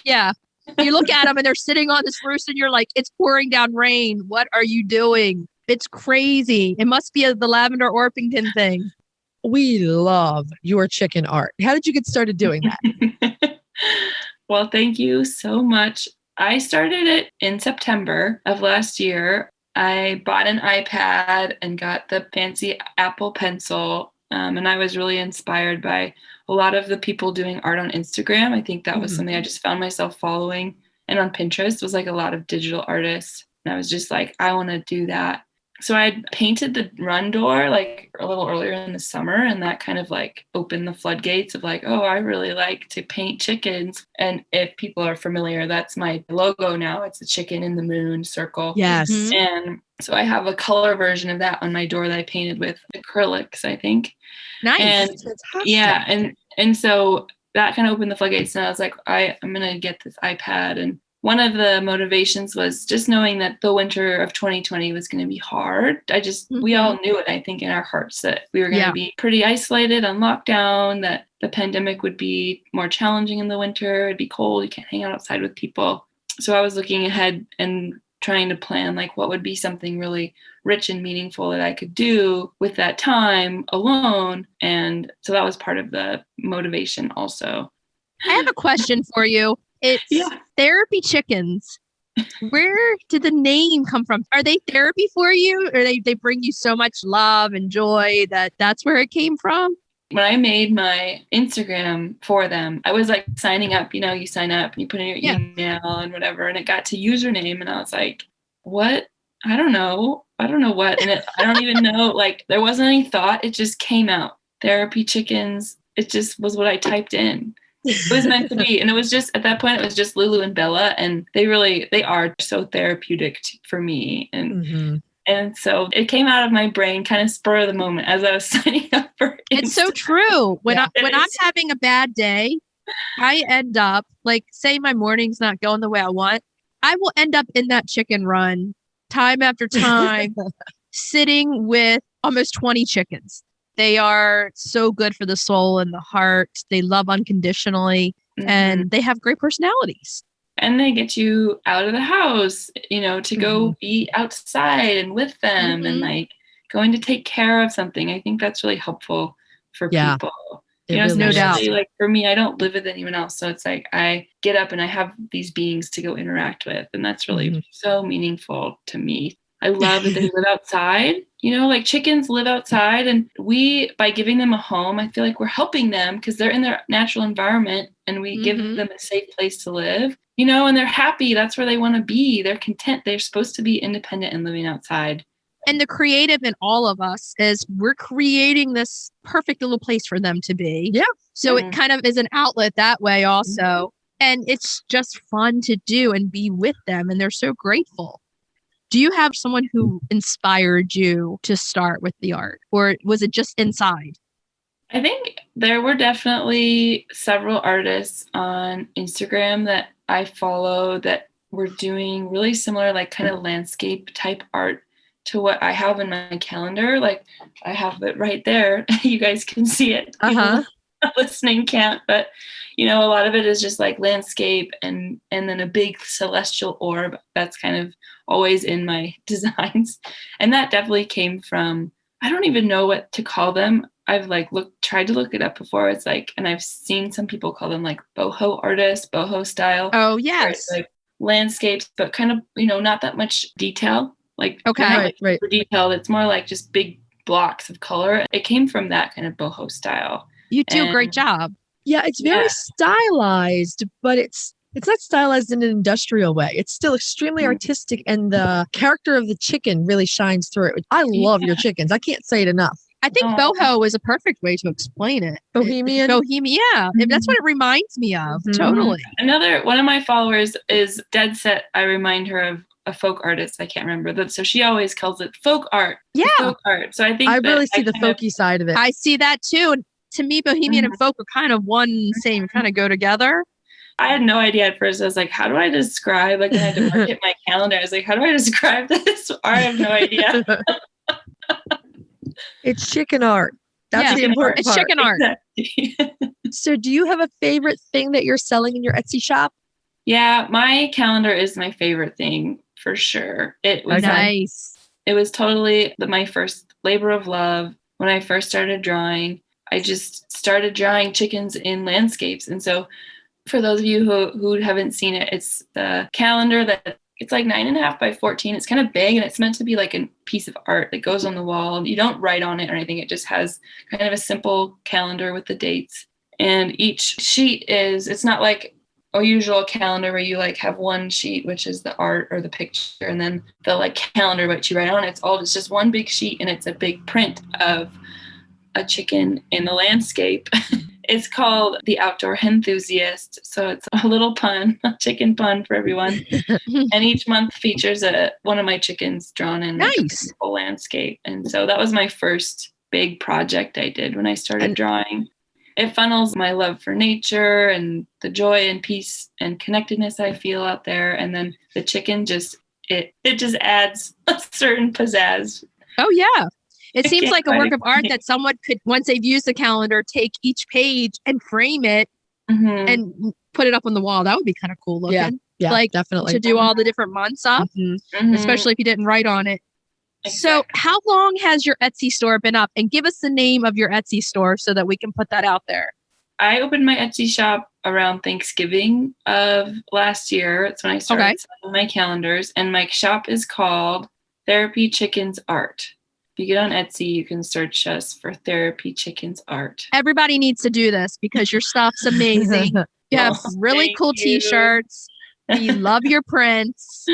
Yeah. You look at them and they're sitting on this roost and you're like, it's pouring down rain. What are you doing? It's crazy. It must be the lavender Orpington thing. We love your chicken art. How did you get started doing that? Well, thank you so much. I started it in September of last year. I bought an iPad and got the fancy Apple Pencil. And I was really inspired by a lot of the people doing art on Instagram. I think that was something I just found myself following. And on Pinterest was a lot of digital artists. And I was just I want to do that. So I painted the run door a little earlier in the summer, and that kind of opened the floodgates of oh, I really like to paint chickens. And if people are familiar, that's my logo now. It's a chicken in the moon circle. Yes. And so I have a color version of that on my door that I painted with acrylics, I think. Nice. And fantastic. yeah, and so that kind of opened the floodgates, and I was like, I'm gonna get this iPad and one of the motivations was just knowing that the winter of 2020 was going to be hard. We all knew it, I think, in our hearts that we were going to be pretty isolated on lockdown, that the pandemic would be more challenging in the winter. It'd be cold. You can't hang out outside with people. So I was looking ahead and trying to plan like what would be something really rich and meaningful that I could do with that time alone. And so that was part of the motivation also. I have a question for you. It's therapy chickens. Where did the name come from? Are they therapy for you, or they bring you so much love and joy that's where it came from? When I made my Instagram for them, I was like signing up, you sign up and you put in your email and whatever, and it got to username and I was like, what? I don't know what. And I don't even know, like there wasn't any thought. It just came out. Therapy chickens. It just was what I typed in. It was meant to be. And it was just, at that point, it was just Lulu and Bella. And they are so therapeutic for me. And so it came out of my brain kind of spur of the moment as I was signing up for Instagram. It's so true. When I'm having a bad day, I end up, like, say my morning's not going the way I want, I will end up in that chicken run time after time, sitting with almost 20 chickens. They are so good for the soul and the heart. They love unconditionally, and they have great personalities. And they get you out of the house, to go be outside and with them and like going to take care of something. I think that's really helpful for people. Really, no doubt. Like for me, I don't live with anyone else. So it's like I get up and I have these beings to go interact with. And that's really so meaningful to me. I love that they live outside, like chickens live outside, and by giving them a home, I feel like we're helping them because they're in their natural environment and we give them a safe place to live, and they're happy. That's where they want to be. They're content. They're supposed to be independent and living outside. And the creative in all of us is we're creating this perfect little place for them to be. Yeah. So it kind of is an outlet that way also. And it's just fun to do and be with them. And they're so grateful. Do you have someone who inspired you to start with the art, or was it just inside? I think there were definitely several artists on Instagram that I follow that were doing really similar, like kind of landscape type art to what I have in my calendar. Like I have it right there. You guys can see it. People listening can't, but a lot of it is just like landscape and then a big celestial orb that's kind of always in my designs. And that definitely came from, I don't even know what to call them. I've tried to look it up before. It's like, and I've seen some people call them like boho artists, boho style. Oh yes. It's like landscapes, but kind of, not that much detail. Like, okay, right. Detailed. It's more like just big blocks of color. It came from that kind of boho style. You do a great job. Yeah, it's very stylized, but it's not stylized in an industrial way. It's still extremely artistic, and the character of the chicken really shines through it. I love your chickens. I can't say it enough. I think boho is a perfect way to explain it. Bohemian? Yeah. That's what it reminds me of. Totally. Another one of my followers is dead set. I remind her of a folk artist. I can't remember that. So she always calls it folk art. Yeah. Folk art. So I think I really see the folky side of it. I see that too. And to me, bohemian and folk are kind of one same, kind of go together. I had no idea at first. I was like, how do I describe, like, I had to market my calendar. I was like, how do I describe this? I have no idea. It's chicken art. That's the important part. It's chicken art. Exactly. So do you have a favorite thing that you're selling in your Etsy shop? Yeah, my calendar is my favorite thing for sure. It was nice. It was totally my first labor of love. When I first started drawing, I just started drawing chickens in landscapes. And so for those of you who haven't seen it, it's the calendar that it's like 9.5 by 14. It's kind of big, and it's meant to be like a piece of art that goes on the wall. You don't write on it or anything. It just has kind of a simple calendar with the dates. And each sheet it's not like a usual calendar where you like have one sheet, which is the art or the picture, and then the like calendar, what you write on. It's just one big sheet, and it's a big print of a chicken in the landscape. It's called The Outdoor Enthusiast. So it's a little pun, a chicken pun for everyone. And each month features one of my chickens drawn in like a beautiful landscape. And so that was my first big project I did when I started drawing. it funnels my love for nature and the joy and peace and connectedness I feel out there. And then the chicken it just adds a certain pizzazz. Oh, yeah. It seems like a quite work of art explain. that someone could, once they've used the calendar, take each page and frame it Mhm. and put it up on the wall. That would be kind of cool looking. Yeah, like definitely. to do all the different months up, Mhm. especially if you didn't write on it. So Exactly. how long has your Etsy store been up? And give us the name of your Etsy store so that we can put that out there. I opened my Etsy shop around Thanksgiving of last year. It's when I started selling my calendars. And my shop is called Therapy Chickens Art. If you get on Etsy, you can search us for Therapy Chickens Art. Everybody needs to do this because your stuff's amazing. You have Oh, really thank cool you. t-shirts. We love your prints.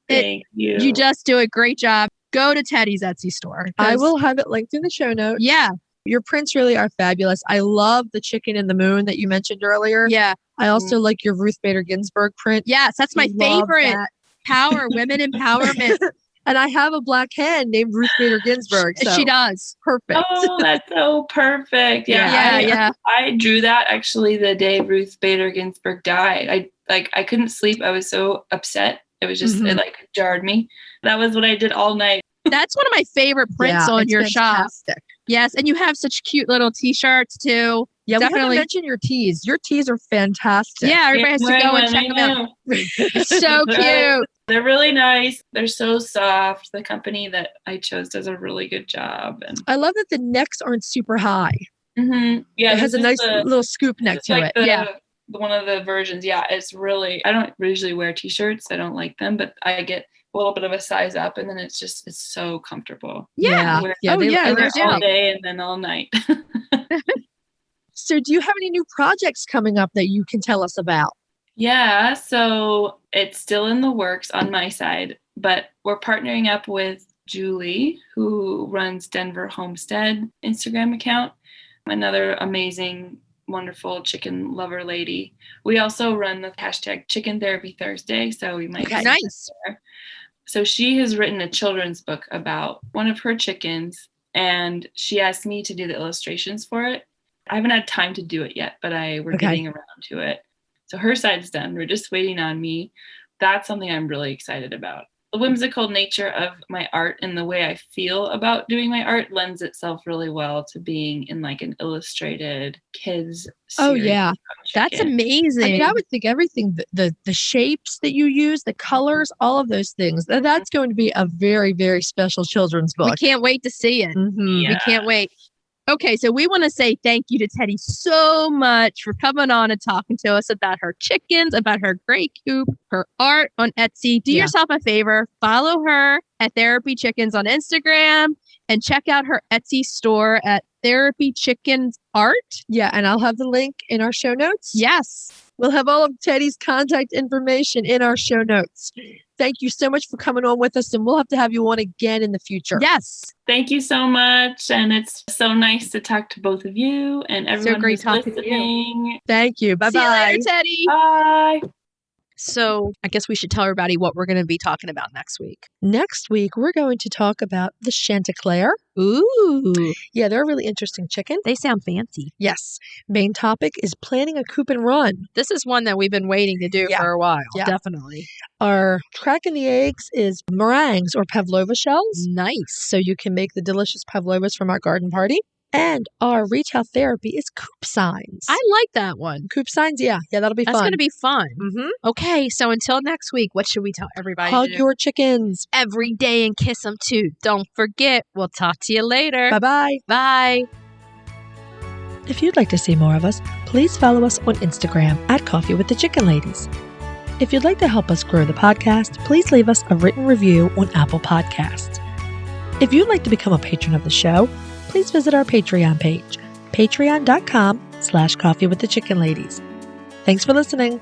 Thank you. You just do a great job. Go to Teddi's Etsy store. I will have it linked in the show notes. Yeah. Your prints really are fabulous. I love the chicken in the moon that you mentioned earlier. Yeah. I also like your Ruth Bader Ginsburg print. Yes, that's my Love favorite. that. Power, women empowerment. And I have a black hen named Ruth Bader Ginsburg. So She does. perfect. Oh, that's so perfect. Yeah. Yeah. I drew that actually the day Ruth Bader Ginsburg died. I couldn't sleep. I was so upset. It was just, it like jarred me. That was what I did all night. That's one of my favorite prints on your shop. fantastic. Yes, and you have such cute little t-shirts too. Yeah, we Definitely. haven't mentioned your teas. Your teas are fantastic. Yeah, everybody has to Wearing go and one, check I them out. know. So cute. They're really nice. They're so soft. The company that I chose does a really good job. And I love that the necks aren't super high. yeah, It has a nice little scoop neck it's to like it. one of the versions. Yeah, it's really. I don't usually wear t-shirts. I don't like them, but I get a little bit of a size up, and then it's so comfortable. Yeah. I wear Yeah, it they're all dope. day and then all night. So do you have any new projects coming up that you can tell us about? Yeah, so it's still in the works on my side, but we're partnering up with Julie, who runs Denver Homestead Instagram account, another amazing, wonderful chicken lover lady. We also run the hashtag Chicken Therapy Thursday, so we might see Nice. that there. So she has written a children's book about one of her chickens, and she asked me to do the illustrations for it. I haven't had time to do it yet, but we're getting around to it. So her side's done. We're just waiting on me. That's something I'm really excited about. The whimsical nature of my art and the way I feel about doing my art lends itself really well to being in like an illustrated kids series. Oh, yeah. That's amazing. I mean, I would think everything, the shapes that you use, the colors, all of those things, that's going to be a very, very special children's book. We can't wait to see it. Mhm. We can't wait. Okay, so we want to say thank you to Teddi so much for coming on and talking to us about her chickens, about her great coop, her art on Etsy. Do yourself a favor, follow her at Therapy Chickens on Instagram and check out her Etsy store at Therapy Chickens Art. Yeah, and I'll have the link in our show notes. Yes. We'll have all of Teddi's contact information in our show notes. Thank you so much for coming on with us, and we'll have to have you on again in the future. Yes. Thank you so much. And it's so nice to talk to both of you and everyone great who's talking to listening. Thank you. Bye-bye. See you later, Teddi. Bye. So I guess we should tell everybody what we're going to be talking about next week. Next week, we're going to talk about the Chanticleer. Ooh. Yeah, they're a really interesting chicken. They sound fancy. Yes. Main topic is planning a coop and run. This is one that we've been waiting to do for a while. Yeah. Definitely. Our crack in the eggs is meringues or pavlova shells. Nice. So you can make the delicious pavlovas from our garden party. And our retail therapy is coop signs. I like that one. Coop signs, yeah, that'll be That's fun. going to be fun. Mm-hmm. Okay, so until next week, what should we tell everybody Hug to do? your chickens. Every day and kiss them too. Don't forget. We'll talk to you later. Bye-bye. Bye. If you'd like to see more of us, please follow us on Instagram at Coffee with the Chicken Ladies. If you'd like to help us grow the podcast, please leave us a written review on Apple Podcasts. If you'd like to become a patron of the show, please visit our Patreon page, patreon.com/Coffee with the Chicken Ladies. Thanks for listening.